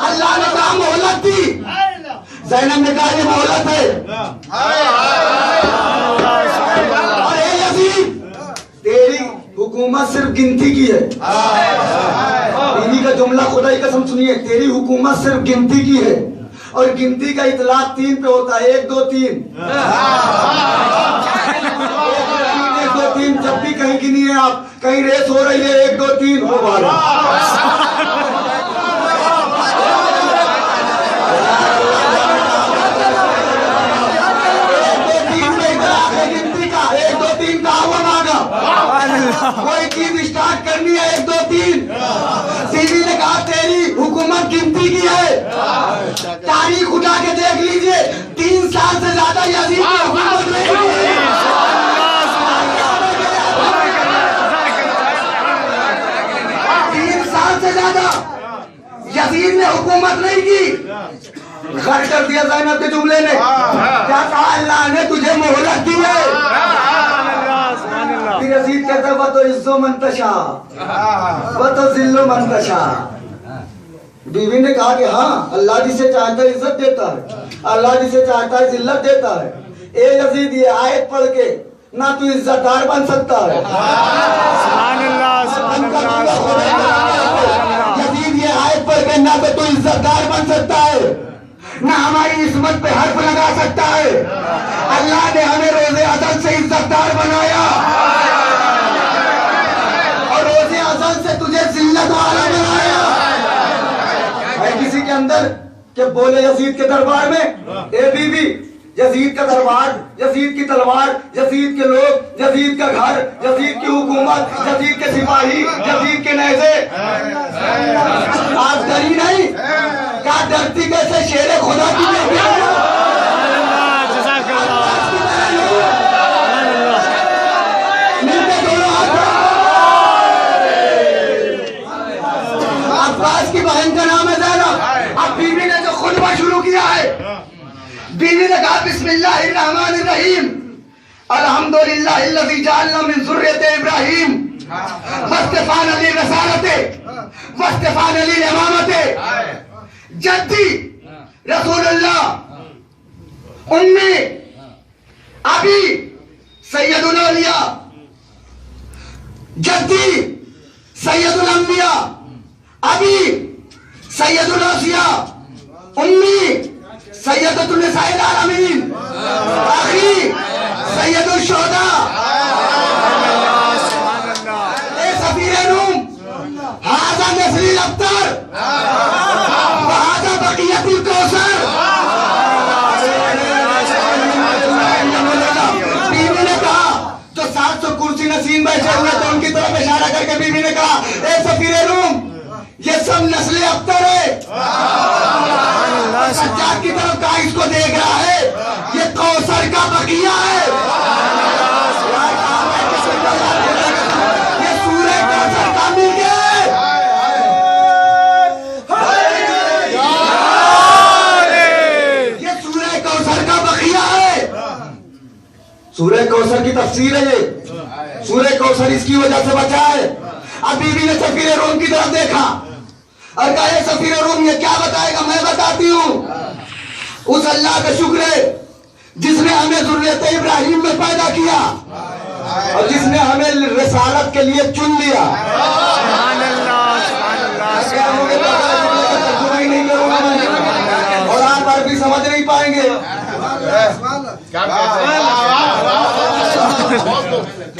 अल्लाह ने कहा मोहलत दी, ज़ैनब ने कहा ये मोहलत है। तेरी हुकूमत सिर्फ गिनती की है। बीवी का जुमला खुदा की कसम सुनिए, तेरी हुकूमत सिर्फ गिनती की है और गिनती का इतलाक 3 पे होता है, 1 2 3। 1 2 3 जब भी कहीं गिनी है आप, कहीं रेस हो रही है 1 2 3 वो बारह। कोई चीज स्टार्ट करनी है 1 2 3। बीवी ने कहा तेरी हुकूमत गिनती की है। तारीख उठा के देख लीजिए, 3 साल से ज्यादा यजीद की हुकूमत नहीं की। 3 साल से ज्यादा यजीद ने हुकूमत नहीं की। घर कर दिया ज़ैनब के जुमले ने। क्या कहा? अल्लाह ने तुझे मोहलत दी है। फिर यजीद कहता वो तो इज्जो मंतशा वो तो जिल्लो मंतशा। बीवी ने कहा कि हाँ, अल्लाह जिसे चाहता है इज्जत देता है, अल्लाह जिसे चाहता है जिल्लत देता है। ए यजीद ये आयत पढ़ के ना तू इज्जतदार बन सकता है। यजीद ये आयत पढ़ के ना तो तू इज्जतदार बन सकता है, ना हमारी इस्मत पे हर्फ लगा सकता है। अल्लाह ने हमें रोज़े अज़ल से इज्जतदार बनाया और रोज़े अज़ल से तुझे जिल्लत वाला बनाया। है किसी के अंदर कि बोले यजीद के दरबार में, ए बीबी यजीद का दरबार, यजीद की तलवार, यजीद के लोग, यजीद का घर, यजीद की हुकूमत, यजीद के सिपाही, यजीद के नेज़े। आप डरी नहीं? क्या डरती कैसे शेरे खुदा की बेटी? अब्बास की बहन का नाम है ज़ैनब। अब बीवी ने जो खुतबा शुरू किया है, बीवी ने कहा बिस्मिल्लाहिर्रहमानिर्रहीम अल्हम्दुलिल्लाहिल्लज़ी जअलना मिन ज़ुर्रियति इब्राहीम वस्तफ़ाना ली रसालते वस्तफ़ाना ली इमामते जद्दी रसूलुल्लाह उम्मी अबी सैयदुल औलिया जद्दी सैयदुल अंबिया अबी सैयदुल औसिया उम्मी सैयदतुल निसाइल आलमीन आखी सैयदुल शुहदा। ए सफीर रूम हाज़ा नस्लील अब्तर वहाज़ा बक़ियतुल कौसर। बीवी ने कहा जो 700 कुर्सी नसीन बैठे हुए थे उनकी तरफ इशारा करके बीवी ने कहा ए सफीर रूम ये सब नस्ले अब्तर है। सज्जाद की तरफ कहा इसको देख रहा है, ये कौसर का बकिया है। ये सूरज कौसर का मिल गया। सूरह कौसर की तफसीर है ये। सूरह कौसर इसकी वजह से बचा है। अब बीबी ने सफीर रूम की तरफ देखा और कहा सफीर रूम ये क्या बताएगा, मैं बताती हूँ। उस अल्लाह का शुक्र है जिसने हमें ज़ुर्रियत इब्राहिम में पैदा किया और जिसने हमें रिसालत के लिए चुन लिया। और आप अरबी समझ नहीं पाएंगे।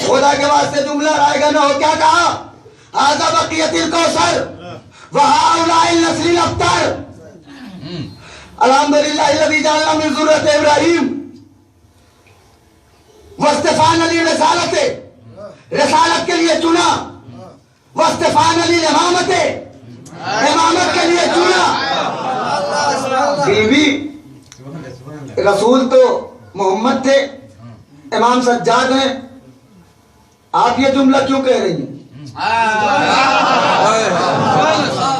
खुदा के वास्ते जुमला आएगा ना हो, क्या कहा? आज़ा बक़ियतिल कौसर वहाउलाइल नस्लिल अब्तर अल्हम्दुलिल्लाह लज़ी जअलना मिन ज़ुर्रियति इब्राहिम वस्तफ़ान अली रिसालते, रिसालत के लिए चुना। वस्तफ़ान अली इमामते, इमामत के लिए चुना। बीवी रसूल तो मोहम्मद थे, इमाम सज्जाद हैं। आप ये जुमला क्यों कह रही हैं?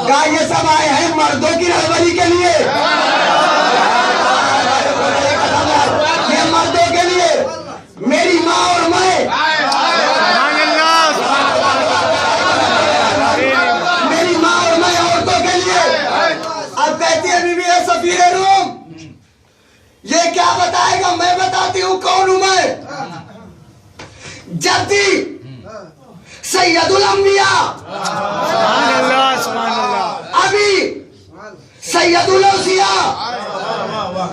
क्या ये सब आए हैं मर्दों की रहबरी के लिए? ये मर्दों के लिए, मेरी माँ और मैं, मेरी माँ और मैं औरतों के लिए। अब कहती है बीवी है सफीर रूम, ये क्या बताएगा? मैं बताती हूँ कौन हूं मैं। जद्दी सैयदुल अंबिया, अभी सैयदुल औसिया,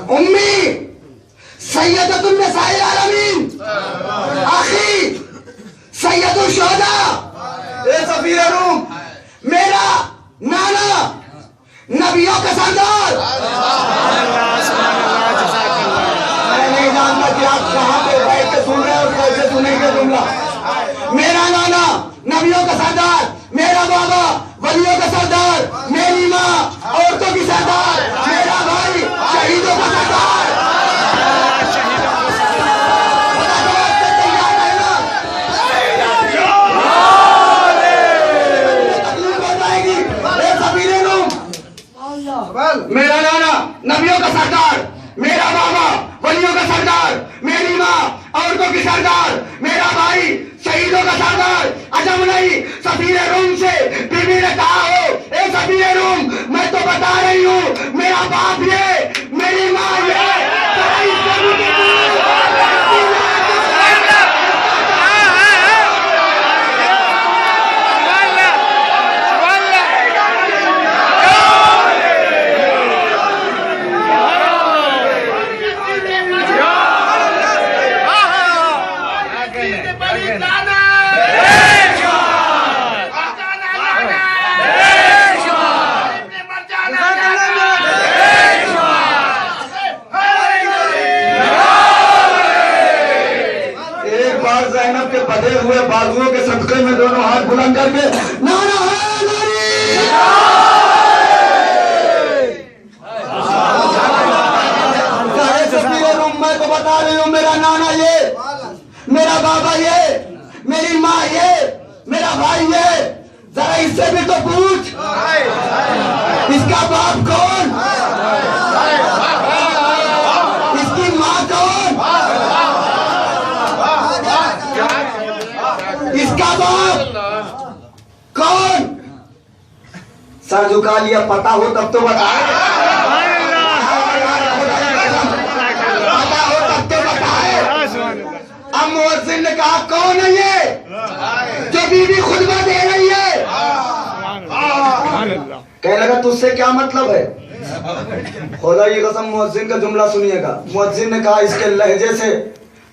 उम्मी सैयदतुन निसाइल आलमीन, आखी सैयदुल शुहदा। ए सफीर रूम, मेरा नाना नबियों का सरदार। मैं नहीं जानता कि आप कहाँ पे बैठ के सुन रहे हैं और कैसे सुनेंगे जुमला। मेरा नाना नबियों का सरदार, मेरा बाबा वलियों का सरदार, मेरी माँ औरतों की सरदार, मेरा भाई शहीदों का सरदार। मेरा नाना नबियों का सरदार, मेरा बाबा वलियों का सरदार, मेरी माँ औरतों की सरदार, मेरा भाई शहीदों का सरदार। अजब नहीं, सफीर रूम से बीबी ने कहा हो, ए सफीर रूम मैं तो बता रही हूँ, मेरा बाप ये, मेरी माँ ये। बधे हुए बाजुओं के सदके में दोनों हाथ बुलंद करके नारा है मैं तो बता रही हूँ, मेरा नाना ये, मेरा बाबा ये, मेरी माँ ये, मेरा भाई ये। जरा इससे भी तो पूछ, इसका बाप कौन, इसकी माँ कौन, इसका बाप कौन? सर झुका लिया, पता हो तब तो बताए, पता हो तब तो बताए। अब मुअज्जिन ने कहा कौन है ये जो बीवी खुतबा दे रही है? कहने लगा तुझसे क्या मतलब है? खुदा की कसम मुअज्जिन का जुमला सुनिएगा। मुअज्जिन ने कहा इसके लहजे से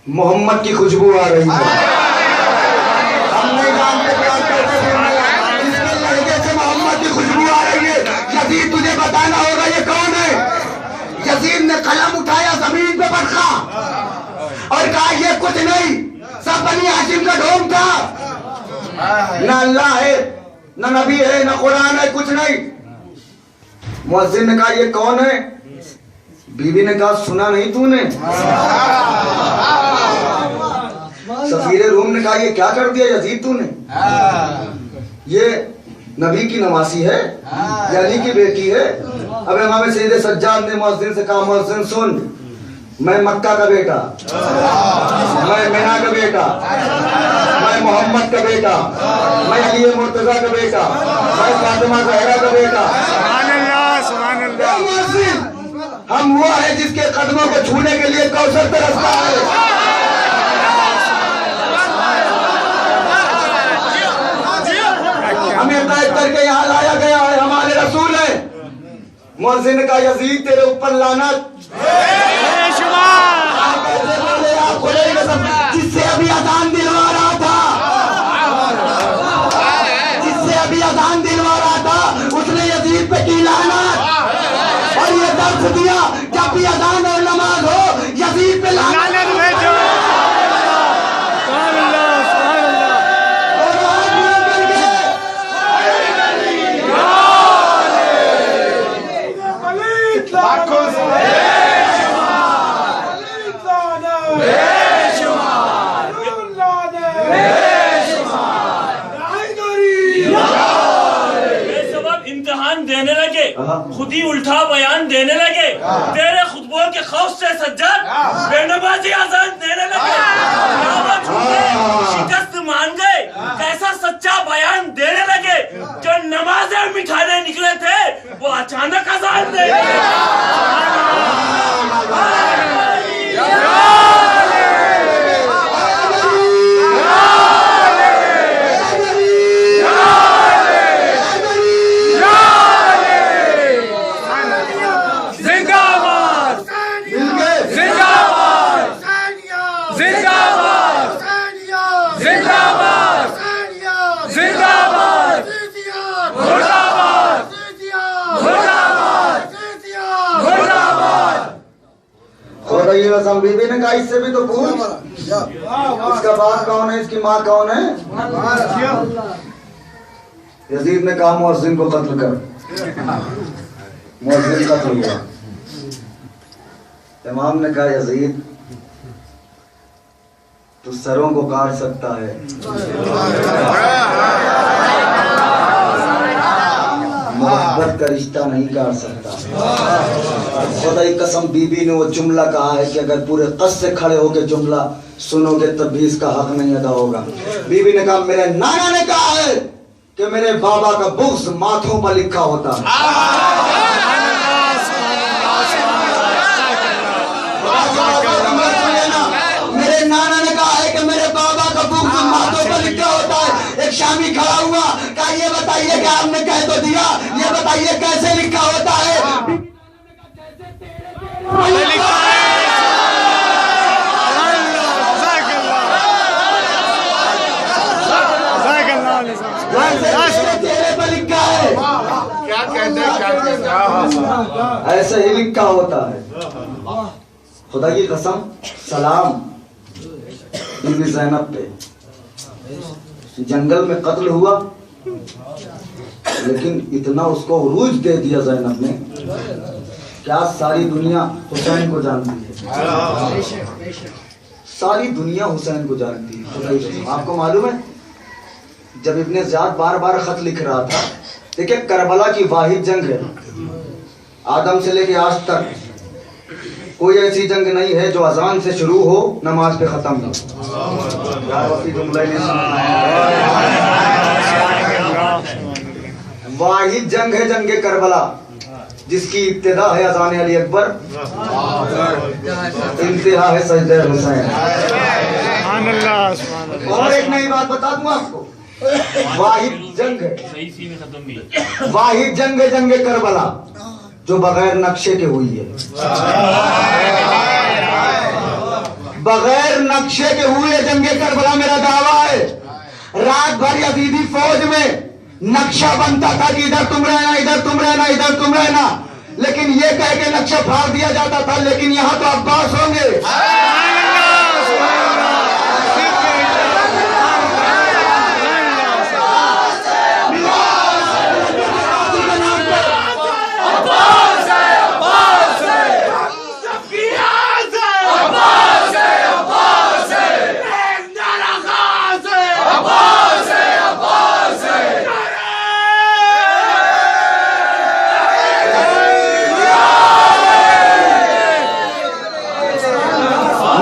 मोहम्मद की खुशबू आ रही है। हम नहीं जानते इसके लहजे से मोहम्मद की खुशबू आ रही है। यजीद तुझे बताना होगा ये कौन है? यजीद ने कलम उठाया, जमीन पे पटका और कहा ये कुछ नहीं, सब बनी हाशिम का ढोंग था। ना अल्लाह है, ना नबी है, ना कुरान है, कुछ नहीं। मुअज्जिन ने कहा ये कौन है? बीबी ने कहा सुना नहीं तूने? सफीर रूम ने कहा ये क्या कर दिया यजीद तूने? ये नबी की नवासी है, अली की बेटी है। अब इमाम सैयद सज्जाद ने मुअज्जिन से कहा मुअज्जिन सुन, मैं मक्का का बेटा, मैं मिना का बेटा, मैं मोहम्मद का बेटा, मैं अली मुर्तजा का बेटा, मैं फातिमा ज़हरा का बेटा। हम वो है जिसके कदमों को छूने के लिए कौसर तरसता है। हमें तय करके यहाँ लाया गया है, हमारे रसूल है। मुअज्जिन का यजीद तेरे ऊपर लानत। जिससे अभी अजान दिलवा रहा था, जिससे अभी अजान दिलवा रहा था, उसने यजीद पे की लानत। और ये दर्द दिया जब भी अजान और नमाज हो यजीद पे लानत। देने लगे, खुद ही उल्टा बयान देने लगे, तेरे खुतबों के खौफ से सज्जद बेनमाजी आजान देने लगे, शिकस्त मान गए, कैसा सच्चा बयान देने लगे। जो नमाजें मिठाने निकले थे वो अचानक आजान दे बीबी ने कहा इससे भी तो पूछ, इसका बाप कौन है, इसकी माँ कौन है। यजीद ने कहा मुअज्जिन को कत्ल कर। मुअज्जिन कत्ल हुआ। इमाम ने कहा यजीद तू सरों को काट सकता है, मोहब्बत का रिश्ता नहीं काट सकता। खुदा की कसम बीबी ने वो जुमला कहा है कि अगर पूरे कस से खड़े होकर जुमला सुनोगे तब भी इसका हक नहीं अदा होगा। बीबी ने कहा मेरे नाना ने कहा है कि मेरे बाबा का बुग़्ज़ माथों पर लिखा होता है। मेरे नाना ने कहा है कि मेरे बाबा का बुग़्ज़ माथों पर लिखा होता है। एक शामी खड़ा हुआ, कहा ये बताइए कि आपने कह तो दिया, ये बताइए कैसे लिखा होता है। क्या कहते हैं, ऐसे ही लिखा होता है। खुदा की कसम सलाम बीबी ज़ैनब पे। जंगल में कत्ल हुआ लेकिन इतना उसको उरूज दे दिया ज़ैनब ने, क्या सारी दुनिया हुसैन को जानती है, सारी दुनिया हुसैन को जानती है। आपको मालूम है जब इब्ने ज़ियाद बार बार खत लिख रहा था, देखिए करबला की वाहिद जंग है, आदम से लेके आज तक कोई ऐसी जंग नहीं है जो अजान से शुरू हो नमाज पे खत्म हो। वाहिद जंग है जंग करबला, जिसकी इब्तिदा है अज़ान अली अकबर, इंतहा है सजदे हुसैन। और एक नई बात बता दूं आपको, वाहिद जंग है, वाहिद जंग है जंग करबला जो बगैर नक्शे के हुई है। बगैर नक्शे के हुए जंगे करबला मेरा दावा है। रात भर यजीदी फौज में नक्शा बनता था कि इधर तुम रहना, इधर तुम रहना, इधर तुम रहना, लेकिन ये कह के नक्शा फाड़ दिया जाता था, लेकिन यहाँ तो अब्बास होंगे।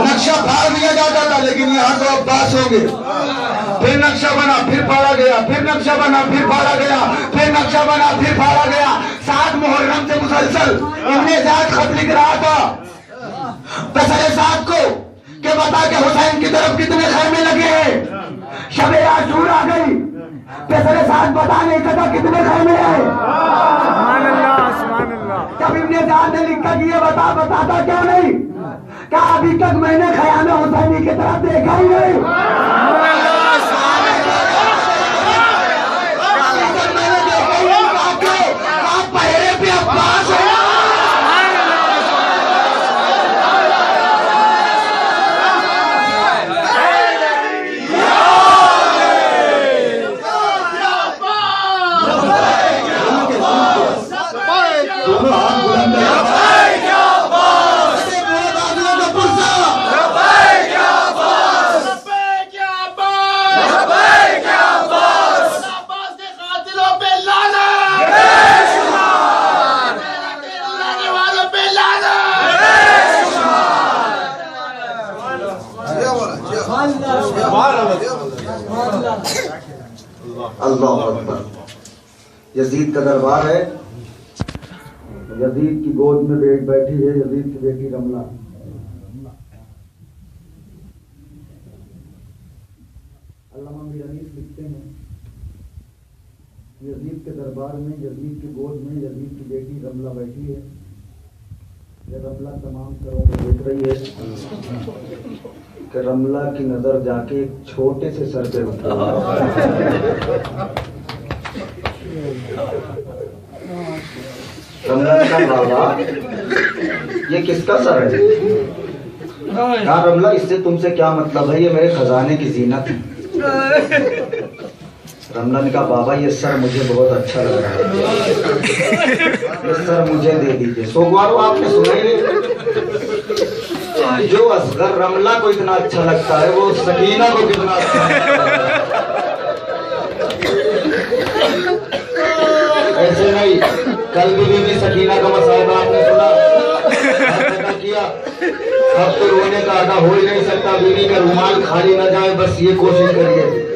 नक्शा फाड़ दिया जाता था, लेकिन यहाँ तो अब्बास हो गए। फिर नक्शा बना, फिर फाड़ा गया, फिर नक्शा बना, फिर फाड़ा गया, फिर नक्शा बना, फिर फाड़ा गया। 7 मुहर्रम से मुसलसल इब्ने ज़ियाद खत लिख रहा था पैसरे साथ को कि बता के हुसैन की तरफ कितने खैमे लगे हैं। शबे आशूर आ गई, पैसरे साथ बता नहीं सका कितने खैमे हैं। जब इब्ने ज़ियाद ने लिखा कि ये बताता क्यों नहीं, क्या अभी तक मैंने खयाम हुसैनी की तरफ देखा ही नहीं। अल्लाह अकबर। यजीद का दरबार है, यजीद की गोद में बैठी है यजीद की बेटी रमला। अल्लामा मीर अनीस लिखते हैं, यजीद के दरबार में यजीद की गोद में यजीद की बेटी रमला बैठी है। ये रमला तमाम सरों को देख रही है कि रमला की नजर जाके एक छोटे से सर पे रुकी। रमला का बाबा ये किसका सर है? हाँ रमला, इससे तुमसे क्या मतलब है? ये मेरे खजाने की जीनत है। रमला ने कहा बाबा ये सर मुझे बहुत अच्छा लग रहा है, ये सर मुझे दे दीजिए। सोमवार आपने सुना ही नहीं, जो असगर रमला को इतना अच्छा लगता है वो सकीना को कितना अच्छा लगता है। ऐसे नहीं, कल भी बीवी सकीना का मसाला आपने सुना किया। अब तो रोने का आधा हो ही नहीं सकता, बीवी का रुमाल खाली ना जाए, बस ये कोशिश करिए।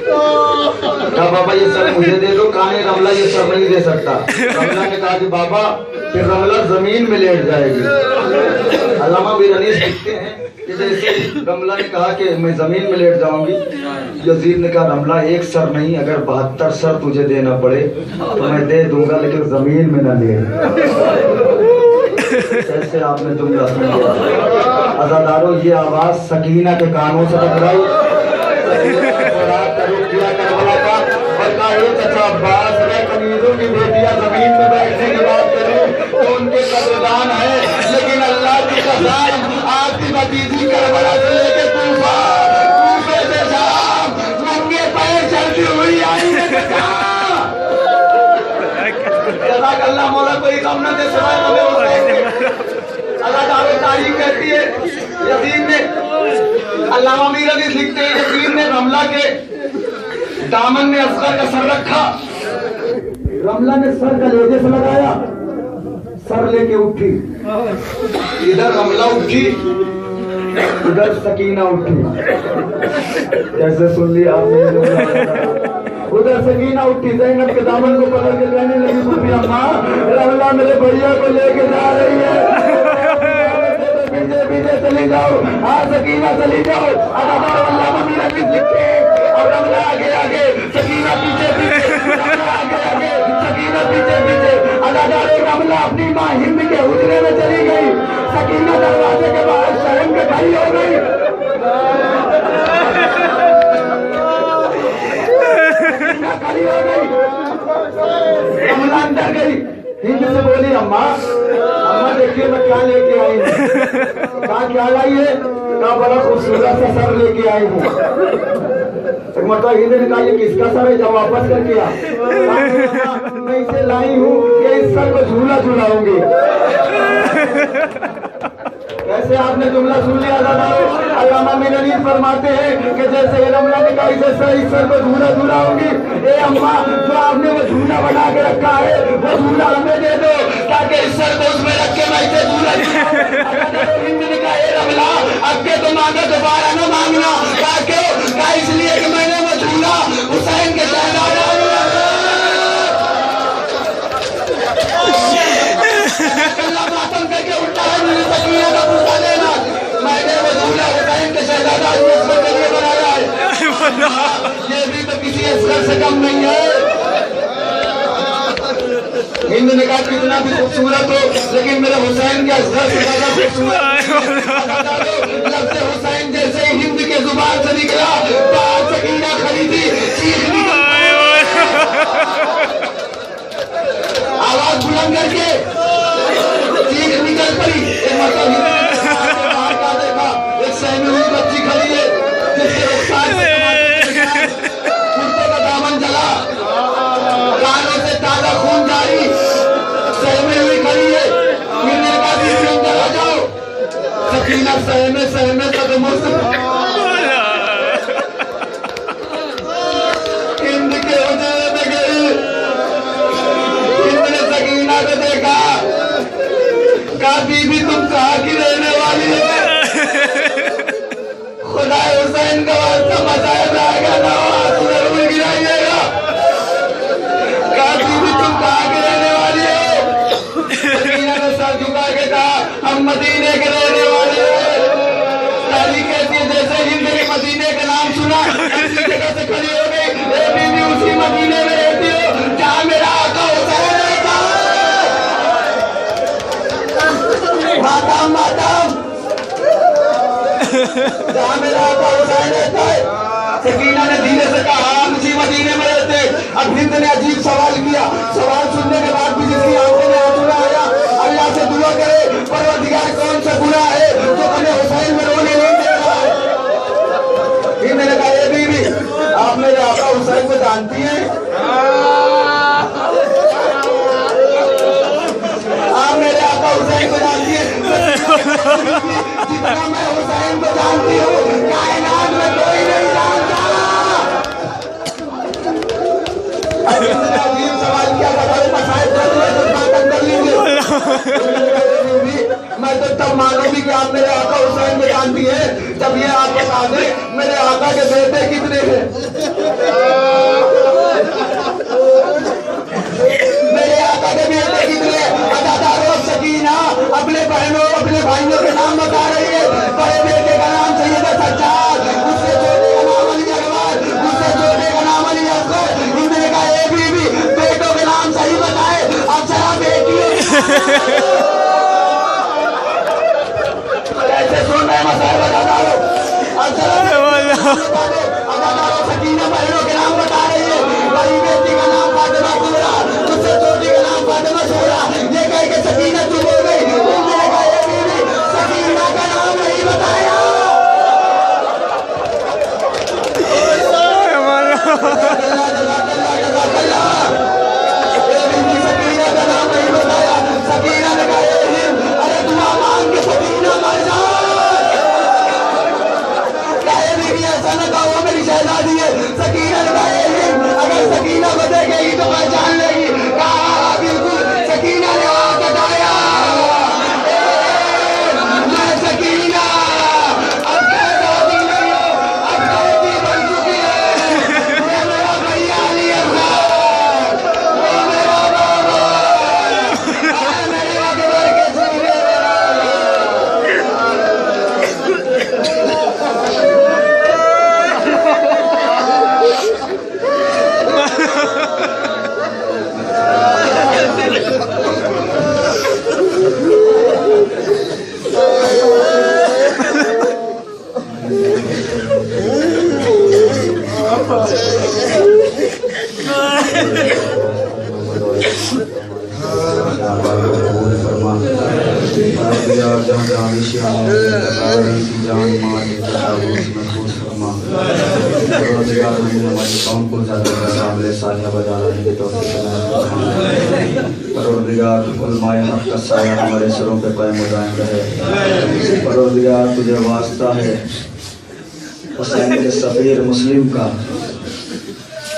कहा बाबा ये सर मुझे दे दो। कहा नहीं रमला ये सर नहीं दे सकता। रमला ने कहा कि बाबा फिर रमला जमीन में लेट जाएगी। अल्लामा मीर अनीस लिखते हैं कि जैसे रमला ने कहा कि मैं जमीन में लेट जाऊंगी, यजीद ने कहा रमला एक सर नहीं, अगर 72 सर तुझे देना पड़े तो मैं दे दूंगा, लेकिन जमीन में न लेट। कैसे आपने जुमला सुन लिया। अज़ादारों ये आवाज सकीना के कानों से टकराई की बेटियां जमीन में बैठने की बात करें तो उनके कदरदान है, लेकिन अल्लाह की कसम आपकी भतीजी करबला से लेके कूफा से शाम नंगे पैर चलती हुई आई अल्लाह मौला कोई कम न दे सिवाय अल्लाह तारीफ कहती है। यजीद ने अल्लामा मीर अनीस लिखते हैं यजीद ने रमला के दामन में असगर का सर रखा, रमला ने सर का लेजे से लगाया, सर लेके उठी। इधर रमला उठी, उधर सकीना उठी। कैसे सुन लिया आपने? उधर सकीना उठी, ज़ैनब के दामन को पकड़ के कहने लगी सूफी अम्मा रमला मेरे भैया को लेके जा रही है, पीछे पीछे चली जाओ। हाँ सकीना चली जाओ। अल्लामा मीर अनीस लिखते हैं और रमला आगे आगे, सकीना पीछे पीछे, आगे आगे, सकीना पीछे पीछे। अदादारे रमला अपनी माँ हिंद के हुजरे में चली गई, सकीना दरवाजे के बाहर शर्म में खड़ी हो गई। खड़ी हो गई, रमला अंदर गई, हिंद से बोली अम्मा अम्मा देखिए मैं क्या लेके आई हूँ। कहा क्या लाई है? कहा बड़ा खूबसूरत सा सर लेके आई हूँ। मतलब हिंद ने कहा ये किसका सर है? जब वापस करके आ, मैं इसे लाई हूँ कि इस सर को झूला झूलाऊंगी। कैसे आपने जुमला सुन लिया दादा? अल्लामा मीर अनीस फरमाते हैं कि जैसे रमला ने कहा इस सर को झूला झूलाऊंगी, ए अम्मा जो आपने वो झूला बना के रखा है वो झूला हमें दे दो ताकि इस सर को उसमें रख के मैं इसे झूला। हिंद ने कहा रमला मांगा दोबारा न मांगना। क्या क्यों? क्या इसलिए कि मैंने मजबूरा हुसैन के शहजादा मातम करके उल्टा है मुझे सकीना का पूछा लेना। मैंने मजबूरा हुसैन के शहजादा के लिए बनाया है। ये भी तो किसी असगर से कम नहीं है। हिंद ने कहा कितना भी खूबसूरत हो लेकिन मेरे हुसैन के असगर से ज्यादा खूबसूरत। लफ्ज़ हुसैन जैसे ही हिंद के जुबान से निकला बात सकीना खरीदी चीख निकल आवाज बुलंद करके चीख निकल पड़ी। एक मतलब बाहर का देखा एक सहमी हुई बच्ची खड़ी है जिसके रफ्तार से कुर्ते का दामन जला, कानों से ताजा खून जारी, सहमे हुई खड़ी है। मिलने का भी अंदर आ जाओ। सकीना सहमे सहमे कदमों से हिंद के हुजरे में गई। हिंद ने सकीना को देखा, कहा बीबी तुम कहाँ की रहने वाली है? खुदा हुसैन का वास्ता मसायब आएगा ना जरूर गिराइएगा। कहा बीबी तुम कहाँ की रहने वाली हो? सकीना ने सर झुका के कहा हम मदीने के रहने वाले हैं। ताली कहती है जैसे हिंद ने मदीने का नाम सुना ऐसी जगह से खड़ी हो गई। बीबी उसी मदीने में रहती हो जहाँ मेरा आका हुसैन रहता है। मातम मातम जहाँ मेरा आका हुसैन रहता है। सकीना ने धीरे से कहा हम उसी मदीने में रहते। अब हिंद ने अजीब सवाल किया। सवाल सुनने के बाद भी जिसकी आंखों में आंसू आया अल्लाह से दुआ करे परवरदिगार कौन सा गुनाह है जो तुम्हें हुसैन में रोने नहीं दे रहा है। फिर मैंने कहा ये बीवी आप मेरे आका हुसैन को जानती हैं? आप मेरे आका हुसैन को जानती हैं? जितना मैं हुसैन को जानती हूँ कायनात में कोई नहीं जानता। अजीब सवाल किया था बड़े मसाइल कर लीजिए। मैं तो तब मानूंगी कि आप मेरे आका हुसैन को जानती हैं जब ये आप बता दें मेरे आका के बेटे कितने हैं। मेरे आका के बेटे कितने? अदादारो सकीना अपने बहनों अपने भाइयों के नाम बता रही है। बड़े बेटे का नाम सैयद सज्जाद, उससे छोटे का नाम अली अकबर, उससे छोटे का नाम अली असगर। हिंद ने कहा ये बीवी बेटों के नाम सही बताए अब जरा बेटियों ऐसे सुन रहे मसाइल बता दो। अदादारो सकीना बहनों के नाम बता रही है। बड़ी बेटी का नाम फातिमा कुबरा, उससे छोटी का नाम फातिमा सुगरा। ये कह के सकीना चुप हो गई। सकीना का नाम नहीं बताया। सकीना का नाम नहीं बताया। सकीना ने कहा अरे दुआ मांग के सकीना मर जा। ऐसा न कहो मेरी शहजादी है। सकीना ने कहा अगर सकीना को देखेगी तो पहचान लेगी। कहा बिल्कुल। सकीना ने हाथ हटाया। मैं सकीना अब शहजादी नहीं हो, अब कैदी बन चुकी है। मैं मेरा भैया अली अकबर, वो मेरा बाबा, मेरे अकबर के सीने हमारे सरों पे कायम दायम रहे। परवरदिगार तुझे वास्ता है हुसैन के सफीर मुस्लिम का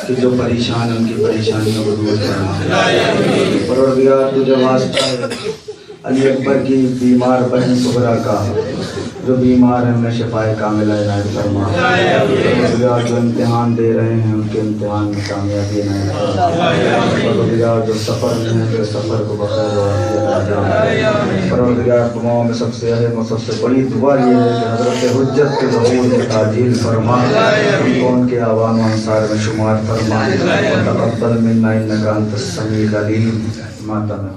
कि जो परेशान उनकी परेशानियों को दूर करना। परवरदिगार तुझे वास्ता है अली अकबर की बीमार बहन सुगरा का जो बीमार है उन्हें शिफाए कामिला इनायत फरमा। जो इम्तिहान दे रहे हैं उनके इम्तिहान में कामयाबी इनायत फरमा। जो सफ़र में हैं तो सफ़र को बखैर परवरदिगार दुआओं में सबसे अहम और सबसे बड़ी दुआ ये है कि हज़रत हुज्जत के ज़हूर में ताजील फरमा, उनको उनके आवाम अंसार में शुमार फरमा। तक़ब्बल मिन्ना इन्नका अंतस समीउल अलीम। माता में